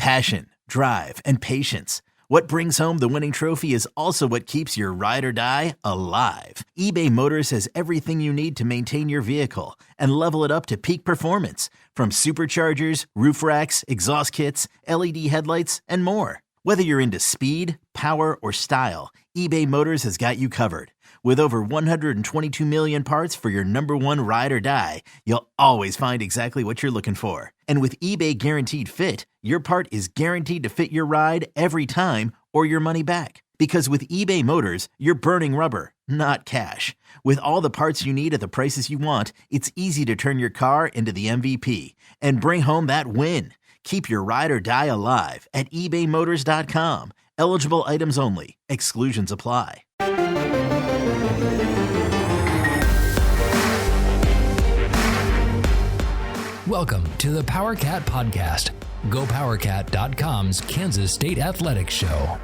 Passion, drive, and patience. What brings home the winning trophy is also what keeps your ride or die alive. eBay Motors has everything you need to maintain your vehicle and level it up to peak performance, from superchargers, roof racks, exhaust kits, LED headlights, and more. Whether you're into speed, power, or style, eBay Motors has got you covered. With over 122 million parts for your number one ride or die, you'll always find exactly what you're looking for. And with eBay Guaranteed Fit, your part is guaranteed to fit your ride every time or your money back. Because with eBay Motors, you're burning rubber, not cash. With all the parts you need at the prices you want, it's easy to turn your car into the MVP and bring home that win. Keep your ride or die alive at ebaymotors.com. Eligible items only. Exclusions apply. Welcome to the PowerCat Podcast, GoPowerCat.com's Kansas State Athletics Show.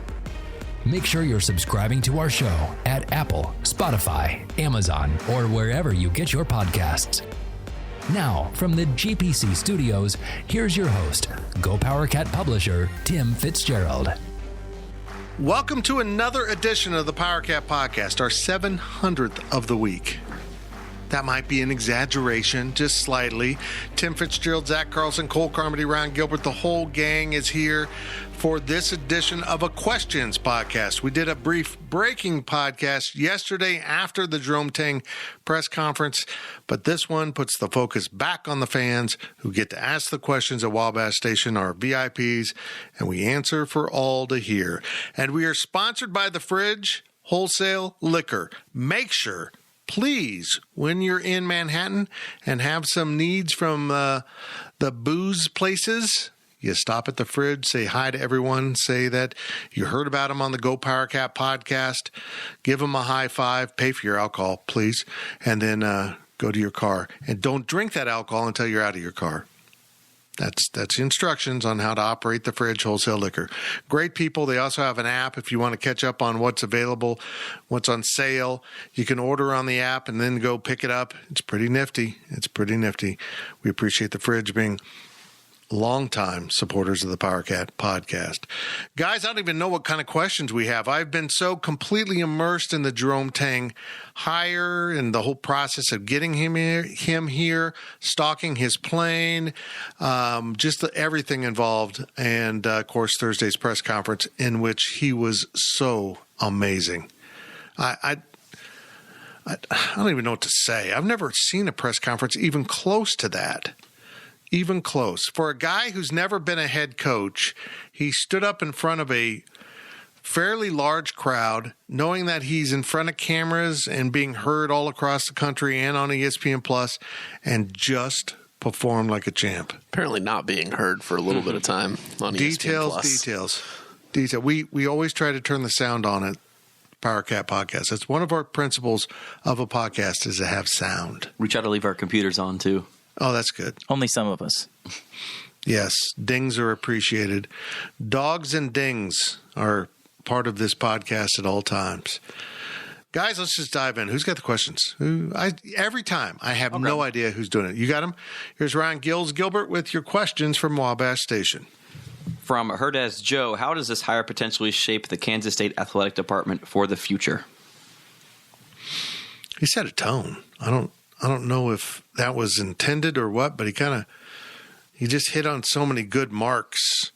Make sure you're subscribing to our show at Apple, Spotify, Amazon, or wherever you get your podcasts. Now, from the GPC studios, here's your host, GoPowerCat publisher, Tim Fitzgerald. Welcome to another edition of the PowerCat Podcast, our 700th of the week. That might be an exaggeration, just slightly. Tim Fitzgerald, Zach Carlson, Cole Carmody, Ryan Gilbert, the whole gang is here for this edition of a Questions Podcast. We did a brief breaking podcast yesterday after the Jerome Tang press conference, but this one puts the focus back on the fans who get to ask the questions at Wabash Station, our VIPs, and we answer for all to hear. And we are sponsored by The Fridge Wholesale Liquor. Make sure, please, when you're in Manhattan and have some needs from the booze places, you stop at The Fridge, say hi to everyone, say that you heard about them on the Go PowerCat podcast, give them a high five, pay for your alcohol, please, and then go to your car. And don't drink that alcohol until you're out of your car. That's the instructions on how to operate The Fridge Wholesale Liquor. Great people. They also have an app if you want to catch up on what's available, what's on sale. You can order on the app and then go pick it up. It's pretty nifty. We appreciate The Fridge being longtime supporters of the PowerCat podcast. Guys, I don't even know what kind of questions we have. I've been so completely immersed in the Jerome Tang hire and the whole process of getting him here, stalking his plane, just everything involved. And, of course, Thursday's press conference in which he was so amazing. I don't even know what to say. I've never seen a press conference even close to that. Even close. For a guy who's never been a head coach, he stood up in front of a fairly large crowd, knowing that he's in front of cameras and being heard all across the country and on ESPN Plus, and just performed like a champ. Apparently not being heard for a little bit of time on ESPN Plus. Details. We always try to turn the sound on at PowerCat Podcast. That's one of our principles of a podcast, is to have sound. We try to leave our computers on, too. Oh, that's good. Only some of us. Yes, dings are appreciated. Dogs and dings are part of this podcast at all times. Guys, let's just dive in. Who's got the questions? Every time, I have no idea who's doing it. You got them? Here's Ryan Gilbert with your questions from Wabash Station. From Herdez Joe, how does this hire potentially shape the Kansas State Athletic Department for the future? He set a tone. I don't know if that was intended or what, but he just hit on so many good marks.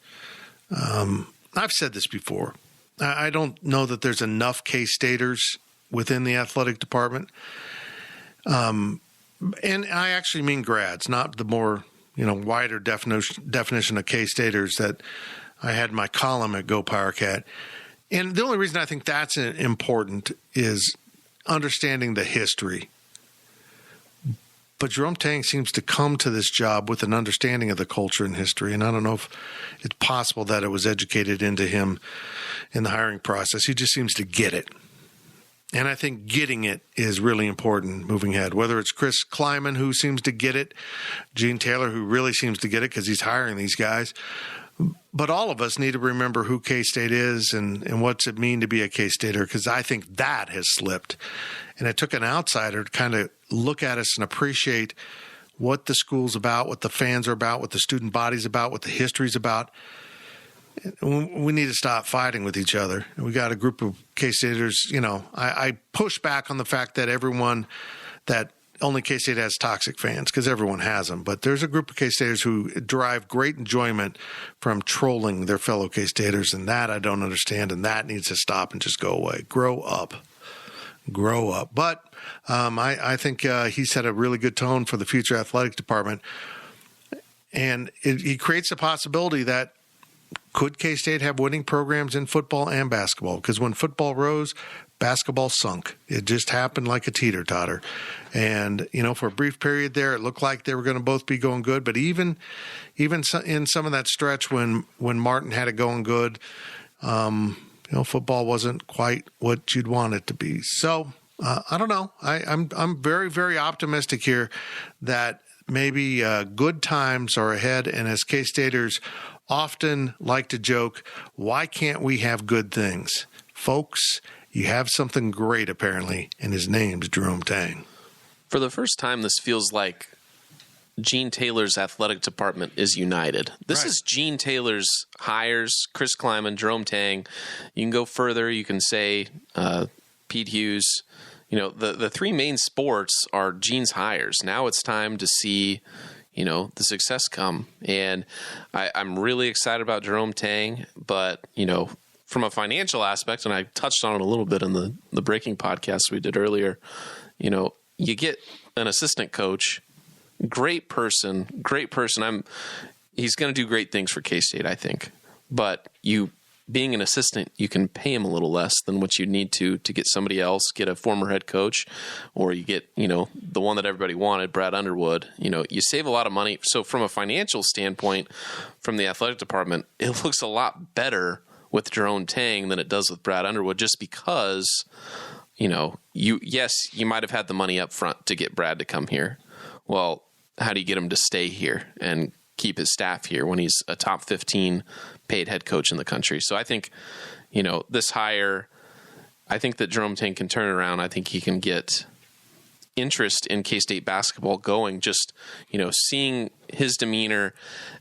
I've said this before. I don't know that there's enough K-Staters within the athletic department. And I actually mean grads, not the more, wider definition of K-Staters that I had in my column at Go PowerCat. And the only reason I think that's important is understanding the history. But Jerome Tang seems to come to this job with an understanding of the culture and history, and I don't know if it's possible that it was educated into him in the hiring process. He just seems to get it. And I think getting it is really important moving ahead, whether it's Chris Kleiman, who seems to get it, Gene Taylor, who really seems to get it because he's hiring these guys. But all of us need to remember who K-State is and what's it mean to be a K-Stater, because I think that has slipped. And it took an outsider to kind of look at us and appreciate what the school's about, what the fans are about, what the student body's about, what the history's about. we need to stop fighting with each other. We got a group of K-Staters, I push back on the fact that that only K-State has toxic fans, because everyone has them. But there's a group of K-Staters who derive great enjoyment from trolling their fellow K-Staters, and that I don't understand, and that needs to stop and just go away. Grow up. But I think he set a really good tone for the future athletic department, and he creates a possibility that could K-State have winning programs in football and basketball? Because when football rose, basketball sunk. It just happened like a teeter-totter. And, for a brief period there, it looked like they were going to both be going good. But even in some of that stretch when Martin had it going good, football wasn't quite what you'd want it to be. So, I don't know. I'm very, very optimistic here that maybe good times are ahead. And as K-Staters often like to joke, why can't we have good things? Folks, you have something great, apparently, and his name's Jerome Tang. For the first time, this feels like Gene Taylor's athletic department is united. This is Gene Taylor's hires, Chris Kleiman, Jerome Tang. You can go further. You can say Pete Hughes. The three main sports are Gene's hires. Now it's time to see the success come. And I'm really excited about Jerome Tang, but, from a financial aspect, and I touched on it a little bit in the Breaking podcast we did earlier, you get an assistant coach, great person. He's going to do great things for K-State, I think. But being an assistant, you can pay him a little less than what you need to get somebody else, get a former head coach, or you get, the one that everybody wanted, Brad Underwood. You save a lot of money. So from a financial standpoint, from the athletic department, it looks a lot better with Jerome Tang than it does with Brad Underwood, just because, you might have had the money up front to get Brad to come here. Well, how do you get him to stay here and keep his staff here when he's a top 15 paid head coach in the country? So I think, this hire, I think that Jerome Tang can turn around. I think he can get interest in K-State basketball going, just, seeing his demeanor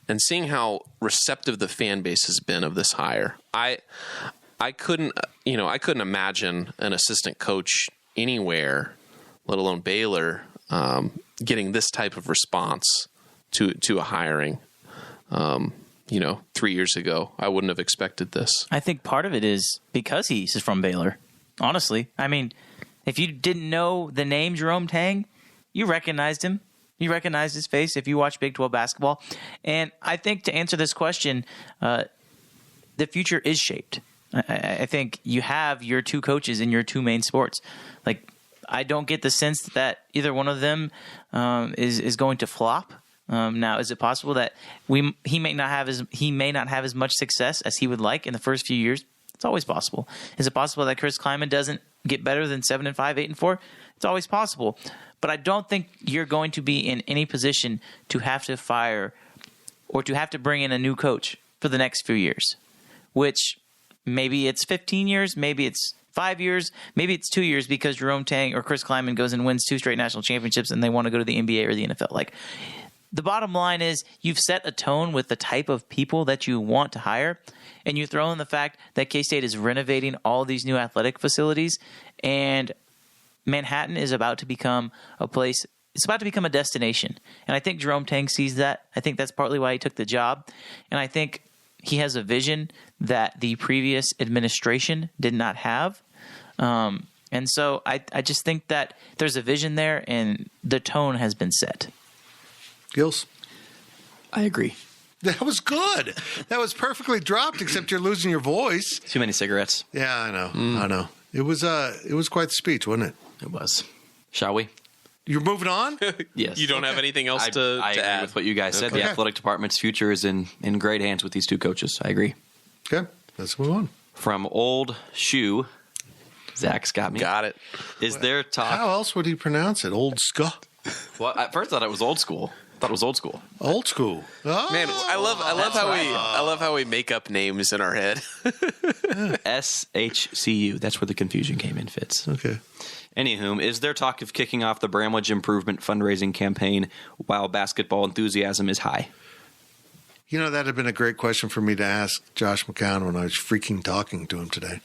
and seeing how receptive the fan base has been of this hire. I couldn't imagine an assistant coach anywhere, let alone Baylor, getting this type of response to a hiring. 3 years ago, I wouldn't have expected this. I think part of it is because he's from Baylor. Honestly, I mean, if you didn't know the name Jerome Tang, you recognized him. You recognized his face if you watch Big 12 basketball. And I think to answer this question, the future is shaped. I think you have your two coaches in your two main sports. Like, I don't get the sense that either one of them is going to flop. Now, is it possible that he may not have as much success as he would like in the first few years? It's always possible. Is it possible that Chris Kleiman doesn't get better than 7-5, 8-4? It's always possible. But I don't think you're going to be in any position to have to fire or to have to bring in a new coach for the next few years, which maybe it's 15 years, maybe it's 5 years, maybe it's 2 years because Jerome Tang or Chris Kleiman goes and wins 2 straight national championships and they want to go to the NBA or the NFL. Like, the bottom line is you've set a tone with the type of people that you want to hire, and you throw in the fact that K-State is renovating all these new athletic facilities, and Manhattan is about to become a place. It's about to become a destination. And I think Jerome Tang sees that. I think that's partly why he took the job. And I think he has a vision that the previous administration did not have. And so I just think that there's a vision there, and the tone has been set. Gills? I agree. That was good. That was perfectly dropped, except you're losing your voice. Too many cigarettes. Yeah, I know. I know. It was quite the speech, wasn't it? It was. Shall we? You're moving on? Yes. You don't have anything else to I agree add with what you guys said. Okay. The athletic department's future is in great hands with these two coaches. I agree. Okay, let's move on. From Old Shoe, Zach's got me. Got it. Is there talk? How else would he pronounce it? Old Ska? Well, at first I thought it was old school. Old school. Oh. Man, I love how we make up names in our head. SHCU. That's where the confusion came in, Fitz. Okay. Anywho, is there talk of kicking off the Bramlage Improvement fundraising campaign while basketball enthusiasm is high? You know, that had been a great question for me to ask Josh McCown when I was freaking talking to him today.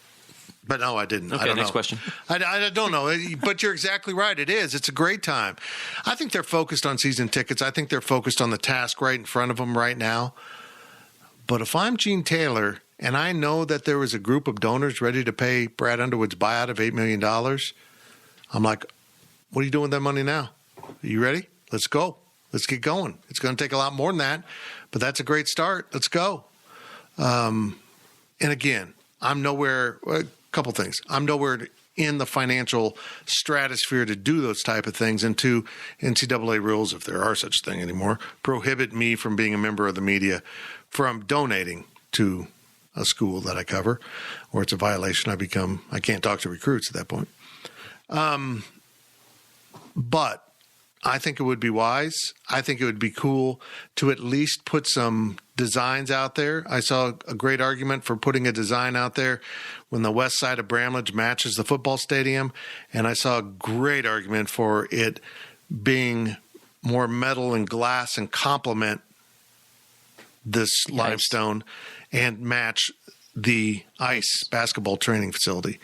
But no, I didn't. Okay, I don't next know. question. I don't know, but you're exactly right. It is. It's a great time. I think they're focused on season tickets. I think they're focused on the task right in front of them right now. But if I'm Gene Taylor and I know that there was a group of donors ready to pay Brad Underwood's buyout of $8 million, I'm like, what are you doing with that money now? Are you ready? Let's go. Let's get going. It's going to take a lot more than that, but that's a great start. Let's go. And again, I'm nowhere. A couple things. I'm nowhere in the financial stratosphere to do those type of things. And two, NCAA rules, if there are such a thing anymore, prohibit me from being a member of the media from donating to a school that I cover, or it's a violation. I can't talk to recruits at that point. But I think it would be wise. I think it would be cool to at least put some designs out there. I saw a great argument for putting a design out there when the west side of Bramlage matches the football stadium. And I saw a great argument for it being more metal and glass and complement this limestone and match the ice basketball training facility.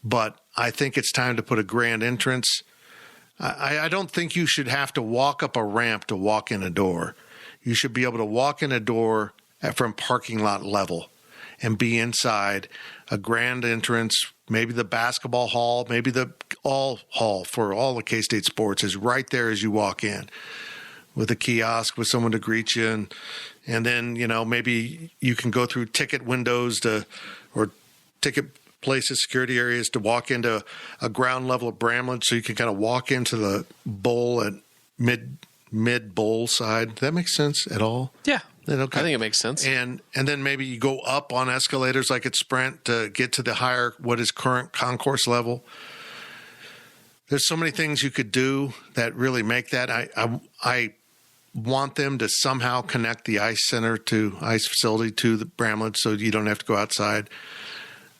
But I think it's time to put a grand entrance. I don't think you should have to walk up a ramp to walk in a door. You should be able to walk in a door from parking lot level and be inside a grand entrance. Maybe the basketball hall, maybe the all hall for all the K-State sports is right there as you walk in with a kiosk with someone to greet you. And then, you know, maybe you can go through ticket windows or ticket places, security areas to walk into a ground level of Bramlage, so you can kind of walk into the bowl at mid bowl side. Does that make sense at all? Yeah. Okay. I think it makes sense. And then maybe you go up on escalators like at Sprint to get to the higher, what is current concourse level. There's so many things you could do that really make that. I want them to somehow connect the ice facility to the Bramlage so you don't have to go outside.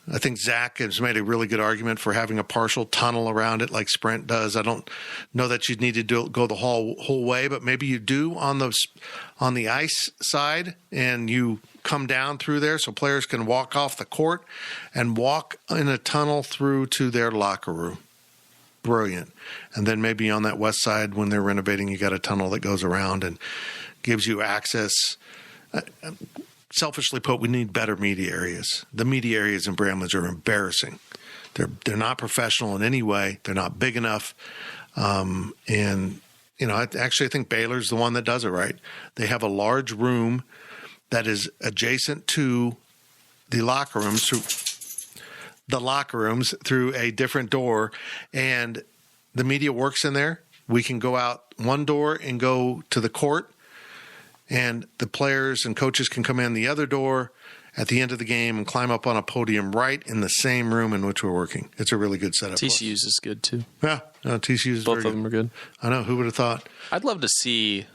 I think Zach has made a really good argument for having a partial tunnel around it like Sprint does. I don't know that you need to go the whole way, but maybe you do on the ice side and you come down through there so players can walk off the court and walk in a tunnel through to their locker room. Brilliant. And then maybe on that west side when they're renovating, you got a tunnel that goes around and gives you access. Selfishly put, we need better media areas. The media areas in Bramlage are embarrassing. They're not professional in any way. They're not big enough. And, you know, I think Baylor's the one that does it right. They have a large room that is adjacent to the locker rooms through a different door, and the media works in there. We can go out one door and go to the court, and the players and coaches can come in the other door at the end of the game and climb up on a podium right in the same room in which we're working. It's a really good setup. TCU's is good too. Yeah, no, TCU's Both very of them are good. I know. Who would have thought? I'd love to see,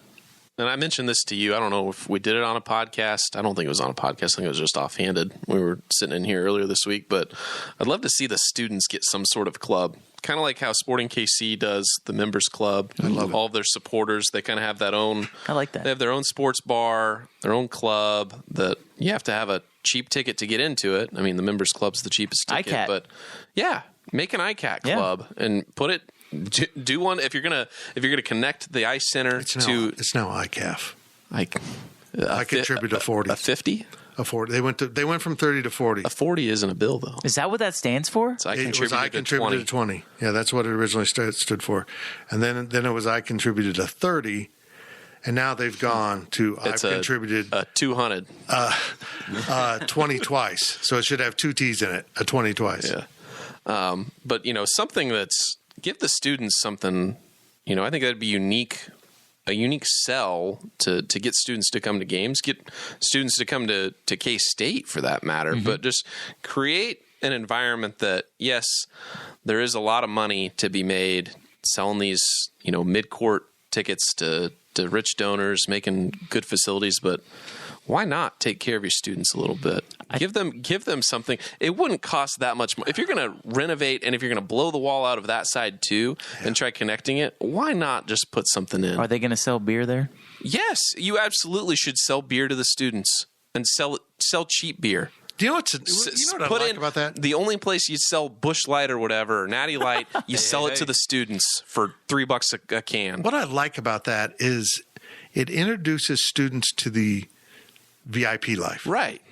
and I mentioned this to you, I don't know if we did it on a podcast. I don't think it was on a podcast. I think it was just offhanded. We were sitting in here earlier this week, but I'd love to see the students get some sort of club. Kind of like how Sporting KC does the members club. I love all of their supporters. They kind of have that own. I like that. They have their own sports bar, their own club. That you have to have a cheap ticket to get into it. I mean, the members club's the cheapest ticket, ICAT. but yeah, make an ICAT club and put it. Do one if you're gonna connect the ice center It's now ICAF. I contributed a 40. A 50? A 40. They went from 30 to 40. A 40 isn't a bill though. Is that what that stands for? So I It was I contributed to 20. Yeah, that's what it originally stood for. And then it was I contributed to 30. And now they've gone to I've contributed a 200. 20 twice. So it should have two T's in it. A 20 twice. Yeah. But something that's give the students something. I think that'd be a unique sell to get students to come to games, get students to come to K-State for that matter, but just create an environment that, yes, there is a lot of money to be made selling these, mid-court tickets to rich donors, making good facilities, but Why not take care of your students a little bit? Give them something. It wouldn't cost that much more. If you're going to renovate and if you're going to blow the wall out of that side too and try connecting it, why not just put something in? Are they going to sell beer there? Yes, you absolutely should sell beer to the students and sell cheap beer. Do you know what I like about that? The only place you sell Busch Light or whatever, or Natty Light, you sell it to the students for $3 a can. What I like about that is it introduces students to the VIP life. Right.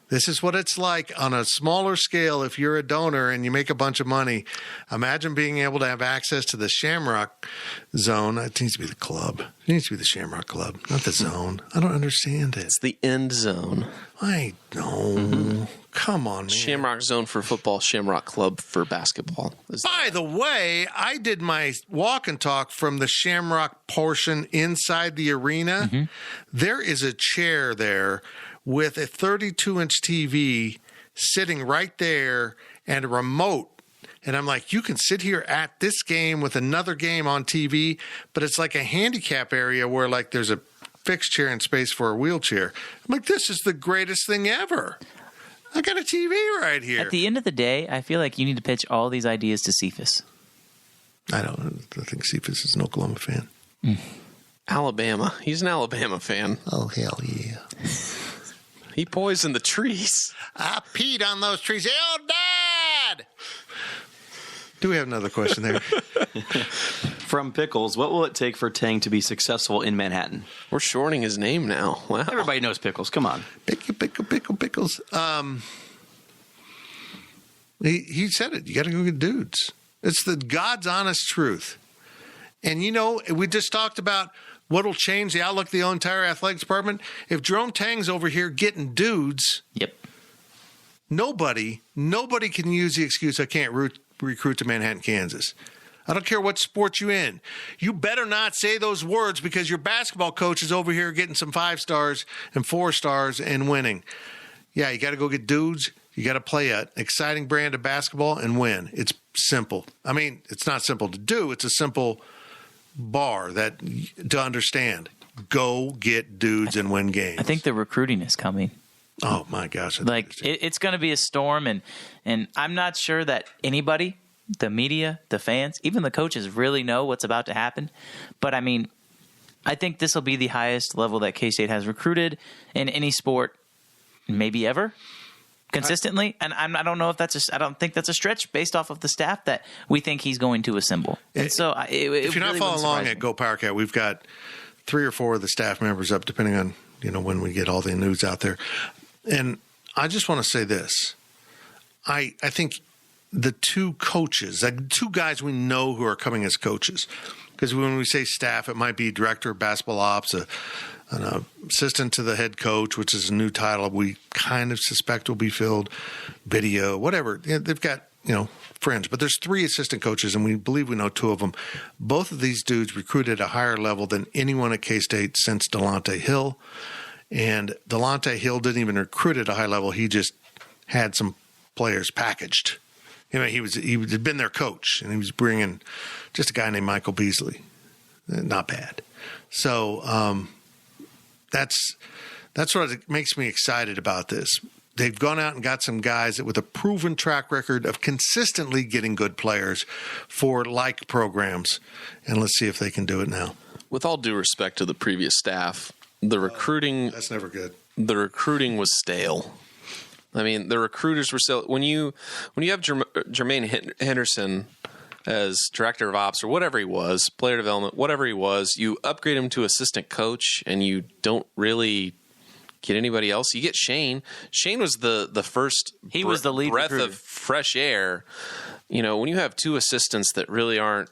This is what it's like on a smaller scale. If you're a donor and you make a bunch of money, imagine being able to have access to the Shamrock Zone. It needs to be the club. It needs to be the Shamrock Club, not the zone. I don't understand it. It's the end zone. I know. Come on, man. Shamrock Zone for football, Shamrock Club for basketball. By the way, I did my walk and talk from the Shamrock portion inside the arena. There is a chair there with a 32-inch TV sitting right there and a remote. And I'm like, you can sit here at this game with another game on TV, but it's like a handicap area where like there's a fixed chair and space for a wheelchair. I'm like, this is the greatest thing ever. I got a TV right here. At the end of the day, I feel like you need to pitch all these ideas to Cephas. I think Cephas is an Oklahoma fan. Alabama. He's an Alabama fan. Oh, hell yeah. He poisoned the trees. I peed on those trees. Oh, Dad! Do we have another question there? From Pickles, what will it take for Tang to be successful in Manhattan? We're shortening his name now. Wow. Everybody knows Pickles. Come on. Pickles. He said it. You got to go get dudes. It's the God's honest truth. And, you know, we just talked about what will change the outlook of the entire athletics department. If Jerome Tang's over here getting dudes, Yep. nobody can use the excuse, I can't recruit to Manhattan, Kansas. I don't care what sport you're in. You better not say those words because your basketball coach is over here getting some 5 stars and 4 stars and winning. Yeah, you got to go get dudes. You got to play an exciting brand of basketball and win. It's simple. I mean, it's not simple to do. It's a simple bar to understand. Go get dudes and win games. I think the recruiting is coming. Oh my gosh! It's going to be a storm, and I'm not sure that anybody, the media, the fans, even the coaches really know what's about to happen. But I mean, I think this will be the highest level that K-State has recruited in any sport, maybe ever, consistently. And I don't know if I don't think that's a stretch based off of the staff that we think he's going to assemble. And so if you're not following along at Go PowerCat, we've got 3 or 4 of the staff members up, depending on when we get all the news out there. And I just want to say this. I think the 2 coaches, like 2 guys we know who are coming as coaches, because when we say staff, it might be director of basketball ops, an assistant to the head coach, which is a new title we kind of suspect will be filled, video, whatever. They've got, fringe. But there's 3 assistant coaches, and we believe we know 2 of them. Both of these dudes recruited at a higher level than anyone at K-State since Delonte Hill. And Delonte Hill didn't even recruit at a high level. He just had some players packaged. He had been their coach, and he was bringing just a guy named Michael Beasley. Not bad. So that's what makes me excited about this. They've gone out and got some guys with a proven track record of consistently getting good players for like programs, and let's see if they can do it now. With all due respect to the previous staff, the recruiting that's never good. The recruiting was stale. I mean, the recruiters were still when you have Jermaine Henderson as director of ops or whatever he was, player development, whatever he was, you upgrade him to assistant coach, and you don't really get anybody else. You get Shane. Shane was the first. He was the lead breath recruiter. of fresh air. When you have 2 assistants that really aren't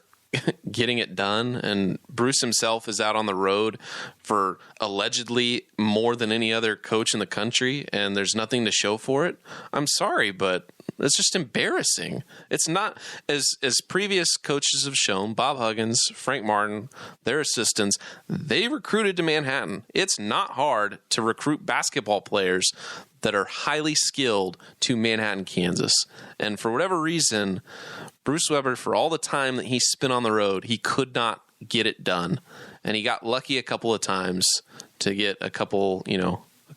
getting it done, and Bruce himself is out on the road for allegedly more than any other coach in the country, and there's nothing to show for it. I'm sorry, but it's just embarrassing. It's not as previous coaches have shown. Bob Huggins, Frank Martin, their assistants, they recruited to Manhattan. It's not hard to recruit basketball players that are highly skilled to Manhattan, Kansas. And for whatever reason, Bruce Weber, for all the time that he spent on the road, he could not get it done. And he got lucky a couple of times to get a couple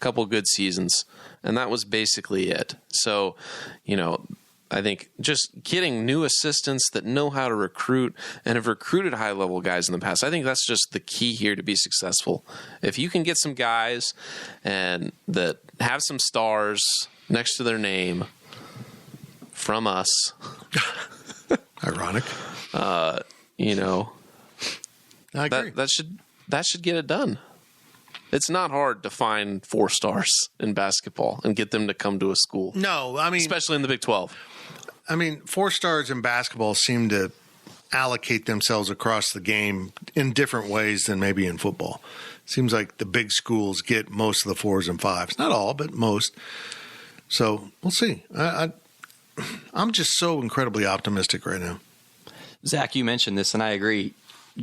couple good seasons, and that was basically it. So, I think just getting new assistants that know how to recruit and have recruited high-level guys in the past, I think that's just the key here to be successful. If you can get some guys and that have some stars next to their name from us, Ironic. I agree. that should get it done. It's not hard to find 4 stars in basketball and get them to come to a school. No, I mean, especially in the Big 12. 4 stars in basketball seem to allocate themselves across the game in different ways than maybe in football. Seems like the big schools get most of the 4s and 5s. Not all, but most. So we'll see. I'm just so incredibly optimistic right now. Zach, you mentioned this, and I agree.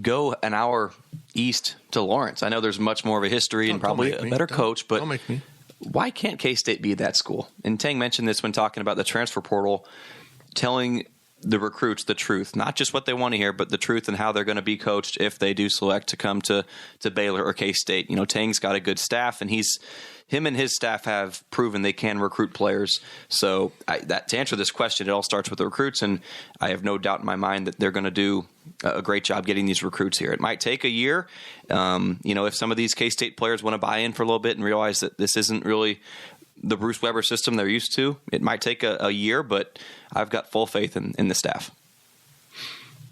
Go an hour east to Lawrence. I know there's much more of a history and probably a better coach, but don't make me. Why can't K-State be that school? And Tang mentioned this when talking about the transfer portal, telling the recruits the truth, not just what they want to hear, but the truth and how they're going to be coached if they do select to come to Baylor or K-State. Tang's got a good staff, and him and his staff have proven they can recruit players. So to answer this question, it all starts with the recruits, and I have no doubt in my mind that they're going to do a great job getting these recruits here. It might take a year. If some of these K-State players want to buy in for a little bit and realize that this isn't really the Bruce Weber system they're used to, it might take a year, but I've got full faith in the staff.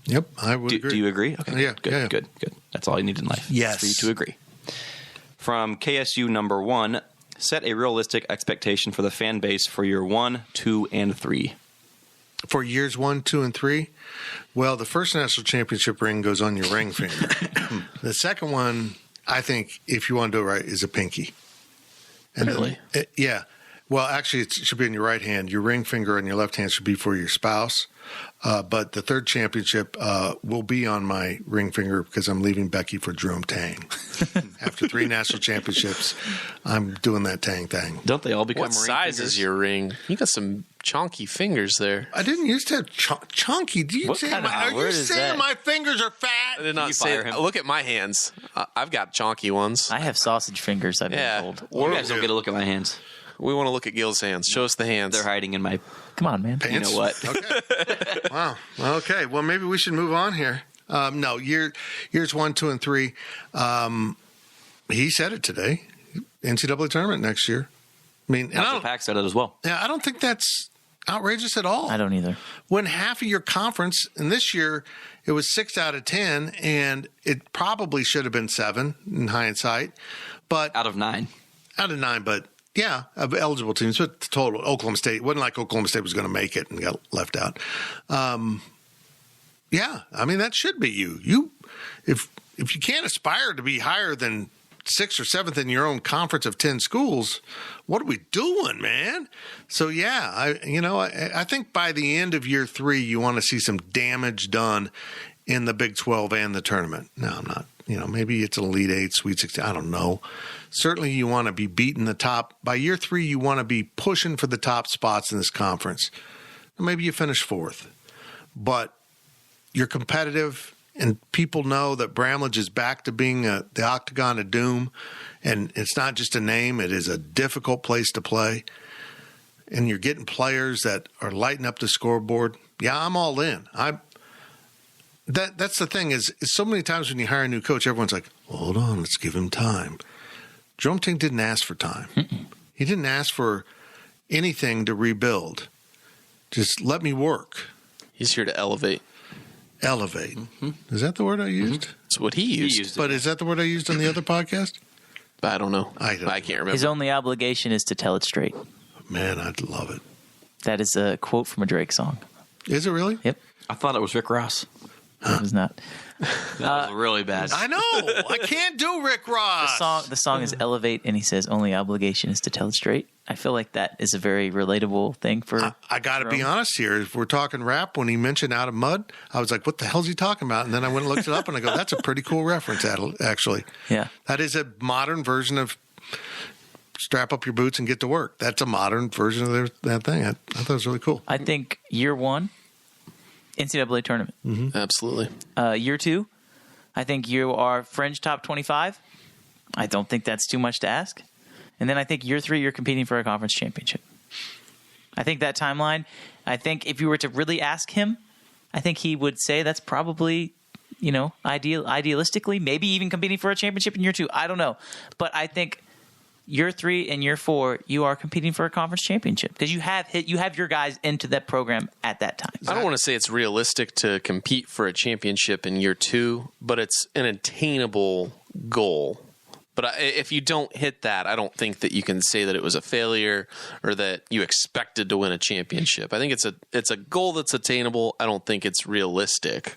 Yep, I would agree. Do you agree? Okay, yeah, good. That's all you need in life. Yes. For you to agree. From KSU number 1, set a realistic expectation for the fan base for year 1, 2, and 3. For years 1, 2, and 3, well, the first national championship ring goes on your ring finger. The second one, I think, if you want to do it right, is a pinky. And really? Yeah. Well, actually, it should be in your right hand. Your ring finger on your left hand should be for your spouse. But the third championship will be on my ring finger because I'm leaving Becky for Jerome Tang. After 3 national championships, I'm doing that Tang thing. Don't they all become What size is your ring? You got some chonky fingers there. I didn't used to have chunky. Do you What say kind of are you word is saying that? my fingers are fat? I did not say fire him? Look at my hands. I've got chonky ones. I have sausage fingers, I've been told. You guys don't get a look at my hands. We want to look at Gil's hands. Show us the hands. They're hiding in my... Come on, man. Pants? You know what? Okay. Wow. Okay. Well, maybe we should move on here. No, years 1, 2, and 3. He said it today. NCAA tournament next year. I mean, National Pack said it as well. yeah, I don't think that's outrageous at all. I don't either. When half of your conference, and this year it was 6 out of 10, and it probably should have been 7 in hindsight, but Out of 9. out of 9, but yeah, of eligible teams, but the total Oklahoma State wasn't like Oklahoma State was going to make it and got left out. Yeah, I mean that should be you. If you can't aspire to be higher than 6th or 7th in your own conference of 10 schools, what are we doing, man? So yeah, I think by the end of year 3, you want to see some damage done in the Big 12 and the tournament. No, I'm not. Maybe it's an Elite 8, Sweet 16. I don't know. Certainly you want to be beating the top. By year 3, you want to be pushing for the top spots in this conference. Maybe you finish 4th. But you're competitive, and people know that Bramlage is back to being the Octagon of Doom. And it's not just a name. It is a difficult place to play. And you're getting players that are lighting up the scoreboard. Yeah, I'm all in. That's the thing is so many times when you hire a new coach, everyone's like, hold on, let's give him time. Jerome Tang didn't ask for time. He didn't ask for anything to rebuild. Just let me work. He's here to elevate. Elevate. Is that the word I used? That's what he used. But is that the word I used on the other podcast? I don't know. I can't remember. His only obligation is to tell it straight. Man, I'd love it. That is a quote from a Drake song. Is it really? Yep. I thought it was Rick Ross. It was not. That was really bad. I know. I can't do Rick Ross. The song is Elevate, and he says only obligation is to tell it straight. I feel like that is a very relatable thing for I got to be Jerome. honest here. If we're talking rap, when he mentioned Out of Mud, I was like, what the hell's he talking about? And then I went and looked it up, and I go, that's a pretty cool reference, actually. Yeah. That is a modern version of strap up your boots and get to work. That's a modern version of that thing. I thought it was really cool. I think year 1, NCAA tournament. Absolutely. Year 2, I think you are fringe top 25. I don't think that's too much to ask. And then I think year 3, you're competing for a conference championship. I think that timeline, I think if you were to really ask him, I think he would say that's probably, idealistically, maybe even competing for a championship in year 2. I don't know. But I think year 3 and year 4, you are competing for a conference championship because you have your guys into that program at that time. I don't want to say it's realistic to compete for a championship in year 2, but it's an attainable goal. But if you don't hit that, I don't think that you can say that it was a failure or that you expected to win a championship. I think it's a goal that's attainable. I don't think it's realistic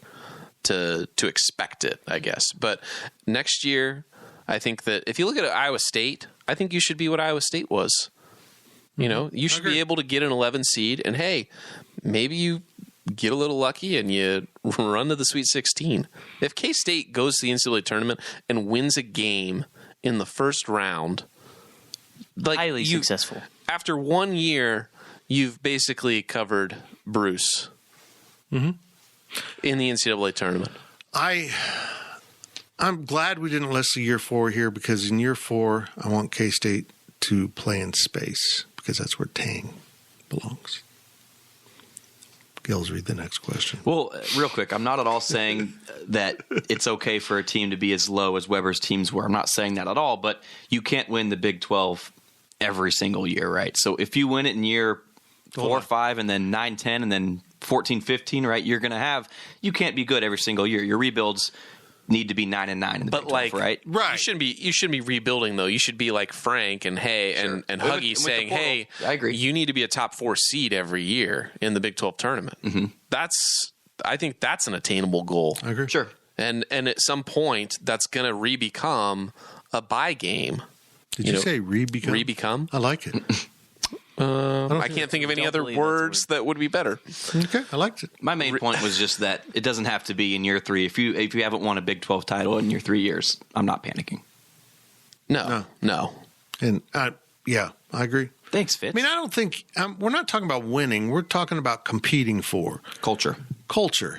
to expect it, I guess. But next year, I think that if you look at Iowa State, I think you should be what Iowa State was. You should be able to get an 11 seed, and hey, maybe you get a little lucky and you run to the Sweet 16. If K-State goes to the NCAA tournament and wins a game in the first round, highly successful. After 1 year, you've basically covered Bruce in the NCAA tournament. I'm glad we didn't list the year 4 here because in year 4, I want K-State to play in space because that's where Tang belongs. Gills, read the next question. Well, real quick, I'm not at all saying that it's okay for a team to be as low as Weber's teams were. I'm not saying that at all, but you can't win the Big 12 every single year, right? So if you win it in year 4 or 5 and then 9, 10 and then 14, 15, right, you can't be good every single year. Your rebuilds need to be 9 and 9 in the Big 12, right? Right. You shouldn't be rebuilding though. You should be like Frank and and Huggy saying, "Hey, I agree. You need to be a top 4 seed every year in the Big 12 tournament." Mm-hmm. I think that's an attainable goal. I agree. Sure. And at some point, that's going to re-become a bye game. Did you say re-become? Re-become? I like it. I can't think of any other words that would be better. Okay, I liked it. My main point was just that it doesn't have to be in year 3. If you haven't won a Big 12 title in your 3 years, I'm not panicking. No. And I agree. Thanks, Fitz. I mean, I don't think we're not talking about winning. We're talking about competing for culture.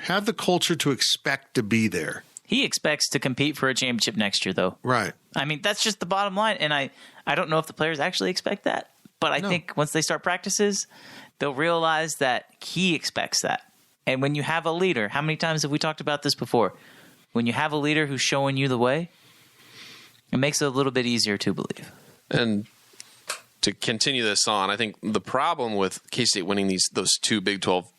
Have the culture to expect to be there. He expects to compete for a championship next year, though. Right. I mean, that's just the bottom line. And I don't know if the players actually expect that. But I think once they start practices, they'll realize that he expects that. And when you have a leader, how many times have we talked about this before? When you have a leader who's showing you the way, it makes it a little bit easier to believe. And to continue this on, I think the problem with K-State winning those 2 Big 12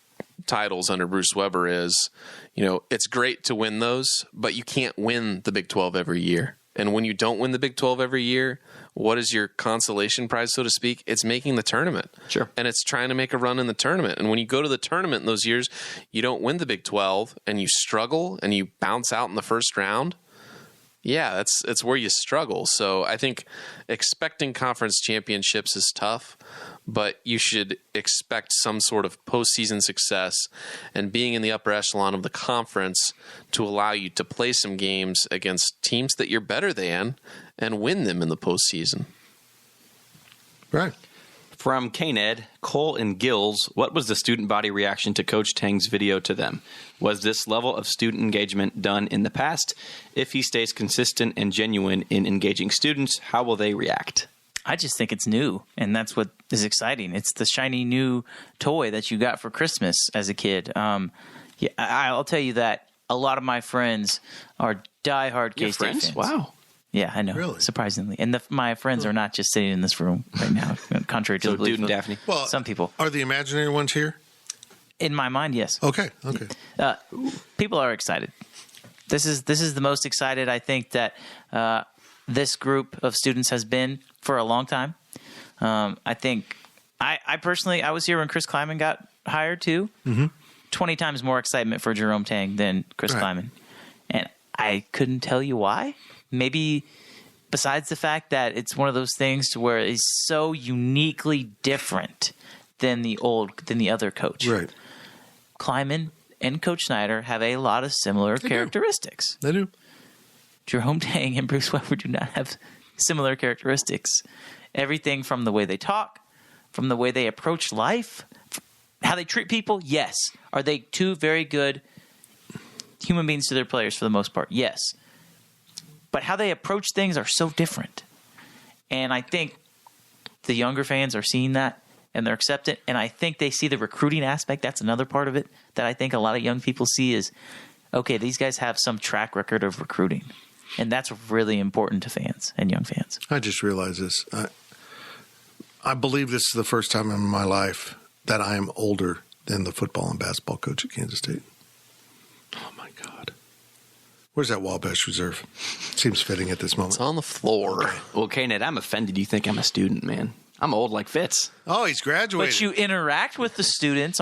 titles under Bruce Weber is, it's great to win those, but you can't win the Big 12 every year. And when you don't win the Big 12 every year, what is your consolation prize, so to speak? It's making the tournament. Sure. And it's trying to make a run in the tournament. And when you go to the tournament in those years, you don't win the Big 12 and you struggle and you bounce out in the first round. Yeah, it's where you struggle. So I think expecting conference championships is tough, but you should expect some sort of postseason success and being in the upper echelon of the conference to allow you to play some games against teams that you're better than and win them in the postseason. Right. From K-Ned, Cole and Gills, what was the student body reaction to Coach Tang's video to them? Was this level of student engagement done in the past? If he stays consistent and genuine in engaging students, how will they react? I just think it's new, and that's what is exciting. It's the shiny new toy that you got for Christmas as a kid. I'll tell you that a lot of my friends are diehard K-State fans. Wow. Yeah, I know. Really? Surprisingly. And my friends are not just sitting in this room right now, contrary to the belief Dude and of Daphne. Well, some people. Are the imaginary ones here? In my mind, yes. Okay. People are excited. This is the most excited I think that this group of students has been for a long time. I think I personally, I was here when Chris Kleiman got hired too. Mm-hmm. 20 times more excitement for Jerome Tang than Chris Kleiman. And I couldn't tell you why. Maybe besides the fact that it's one of those things to where it's so uniquely different than the other coach. Right. Kleiman and Coach Snyder have a lot of similar characteristics. They do. Jerome Tang and Bruce Weber do not have similar characteristics. Everything from the way they talk, from the way they approach life, how they treat people, yes. Are they 2 very good human beings to their players for the most part? Yes. But how they approach things are so different. And I think the younger fans are seeing that and they're accepting. And I think they see the recruiting aspect. That's another part of it that I think a lot of young people see is, okay, these guys have some track record of recruiting. And that's really important to fans and young fans. I just realized this. I believe this is the first time in my life that I am older than the football and basketball coach at Kansas State. Oh, my God. Where's that Wabash Reserve? Seems fitting at this moment. It's on the floor. Well, K-Net, I'm offended you think I'm a student, man. I'm old like Fitz. Oh, he's graduated. But you interact with the students,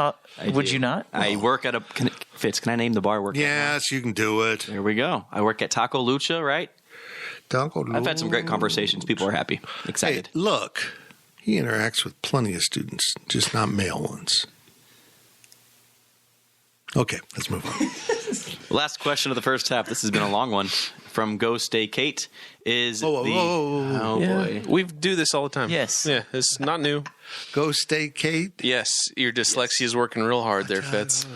would you not? I work at a Fitz. Can I name the bar I work at? Yes, you can do it. There we go. I work at Taco Lucha, right? Taco Lucha. I've had some great conversations. People are happy, excited. Hey, look, he interacts with plenty of students, just not male ones. Okay, let's move on. Last question of the first half. This has been a long one. From Go Stay Kate is whoa. boy. We do this all the time. Yes. Yeah, it's not new. Go Stay Kate. Yes, your dyslexia is working real hard there, Fitz.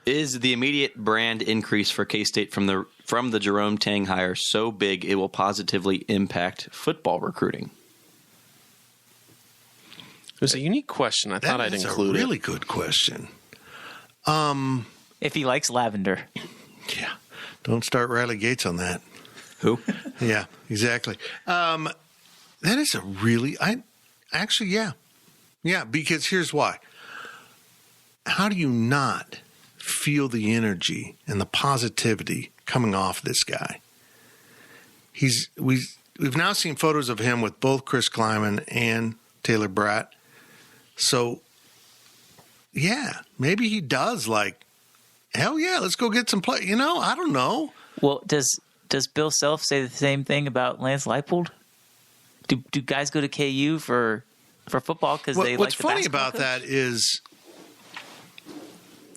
Is the immediate brand increase for K-State from the Jerome Tang hire so big it will positively impact football recruiting? It was a unique question. I thought I'd include That's a it. really good question. If he likes lavender. Yeah, don't start Riley Gates on that. Who? Yeah, exactly. That is a really, yeah, because here's why. How do you not feel the energy and the positivity coming off this guy? We've now seen photos of him with both Chris Kleiman and Taylor Bratt. So, yeah, maybe he does hell yeah, let's go get some play. I don't know. Well, does Bill Self say the same thing about Lance Leipold? Do guys go to KU for football because they like the What's funny basketball about coach? that is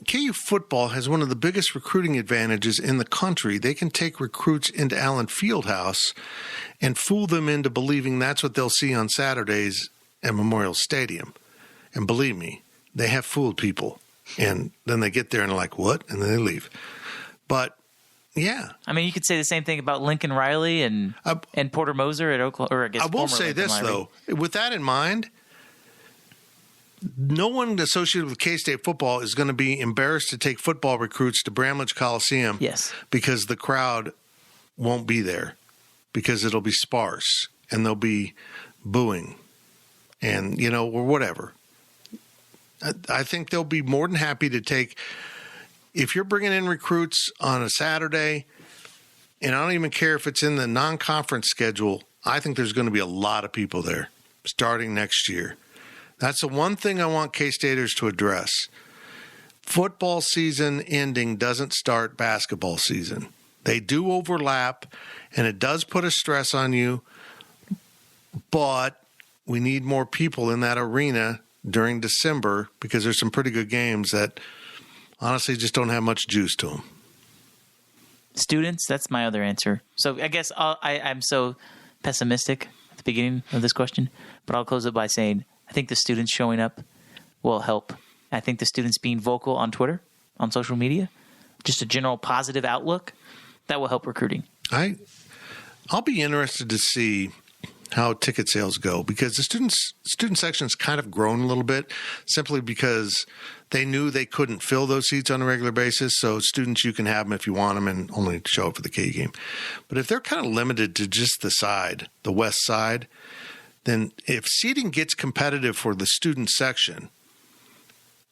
KU football has one of the biggest recruiting advantages in the country. They can take recruits into Allen Fieldhouse and fool them into believing that's what they'll see on Saturdays at Memorial Stadium. And believe me, they have fooled people. And then they get there and they're like, what? And then they leave. But, yeah. I mean, you could say the same thing about Lincoln Riley and Porter Moser at Oklahoma. Or I guess I will former say Lincoln this, Riley. though. With that in mind, no one associated with K-State football is going to be embarrassed to take football recruits to Bramlage Coliseum. Yes. Because the crowd won't be there. Because it'll be sparse. And they'll be booing. And, or whatever. I think they'll be more than happy to take – if you're bringing in recruits on a Saturday, and I don't even care if it's in the non-conference schedule, I think there's going to be a lot of people there starting next year. That's the one thing I want K-Staters to address. Football season ending doesn't start basketball season. They do overlap, and it does put a stress on you, but we need more people in that arena during December because there's some pretty good games that honestly just don't have much juice to them. Students, that's my other answer. So I guess I'm so pessimistic at the beginning of this question, but I'll close it by saying I think the students showing up will help. I think the students being vocal on Twitter, on social media, just a general positive outlook, that will help recruiting. I'll be interested to see how ticket sales go because the student section's kind of grown a little bit simply because they knew they couldn't fill those seats on a regular basis. So students, you can have them if you want them and only show up for the KU game. But if they're kind of limited to just the west side, then if seating gets competitive for the student section,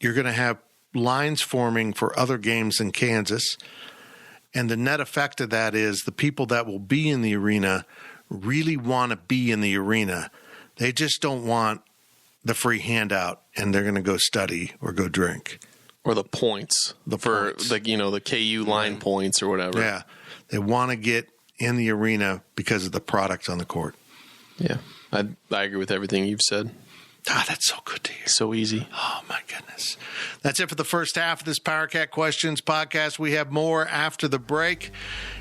you're going to have lines forming for other games in Kansas. And the net effect of that is the people that will be in the arena really want to be in the arena. They just don't want the free handout and they're going to go study or go drink. Or the points. The KU line points or whatever. Yeah. They want to get in the arena because of the product on the court. Yeah. I agree with everything you've said. That's so good to hear. So easy. Oh, my goodness. That's it for the first half of this PowerCat Questions podcast. We have more after the break.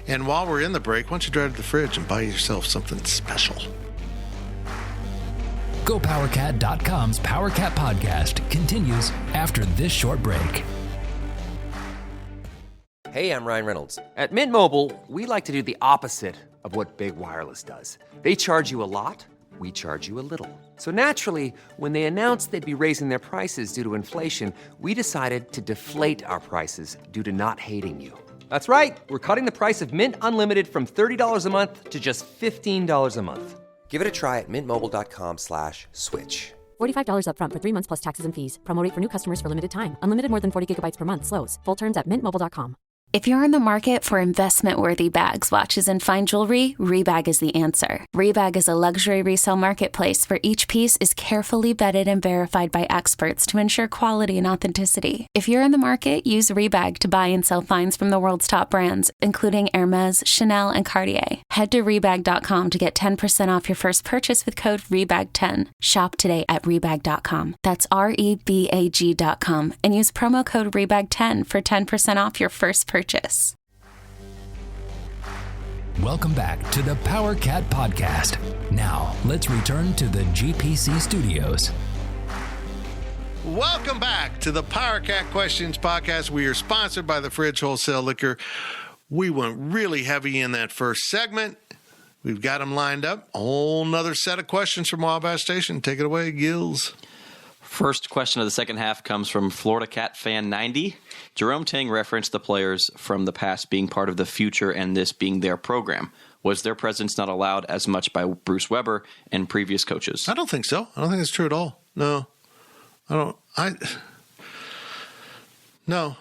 And while we're in the break, why don't you drive to the fridge and buy yourself something special? GoPowerCat.com's PowerCat podcast continues after this short break. Hey, I'm Ryan Reynolds. At Mint Mobile, we like to do the opposite of what Big Wireless does. They charge you a lot. we charge you a little. So naturally, when they announced they'd be raising their prices due to inflation, we decided to deflate our prices due to not hating you. That's right. We're cutting the price of Mint Unlimited from $30 a month to just $15 a month. Give it a try at mintmobile.com/switch. $45 up front for 3 months plus taxes and fees. Promo rate for new customers for limited time. Unlimited more than 40 gigabytes per month slows. Full terms at mintmobile.com. If you're in the market for investment-worthy bags, watches, and fine jewelry, Rebag is the answer. Rebag is a luxury resale marketplace where each piece is carefully vetted and verified by experts to ensure quality and authenticity. If you're in the market, use Rebag to buy and sell finds from the world's top brands, including Hermes, Chanel, and Cartier. Head to Rebag.com to get 10% off your first purchase with code REBAG10. Shop today at Rebag.com. That's REBAG.com and use promo code REBAG10 for 10% off your first purchase. Welcome back to the Power Cat Podcast. Now, let's return to the GPC studios. Welcome back to the Power Cat Questions Podcast. We are sponsored by the Fridge Wholesale Liquor. We went really heavy in that first segment. We've got them lined up. A whole nother set of questions from Wabash Station. Take it away, Gills. First question of the second half comes from Florida Cat Fan 90. Jerome Tang referenced the players from the past being part of the future and this being their program. Was their presence not allowed as much by Bruce Weber and previous coaches? I don't think so. I don't think it's true at all. No, I don't.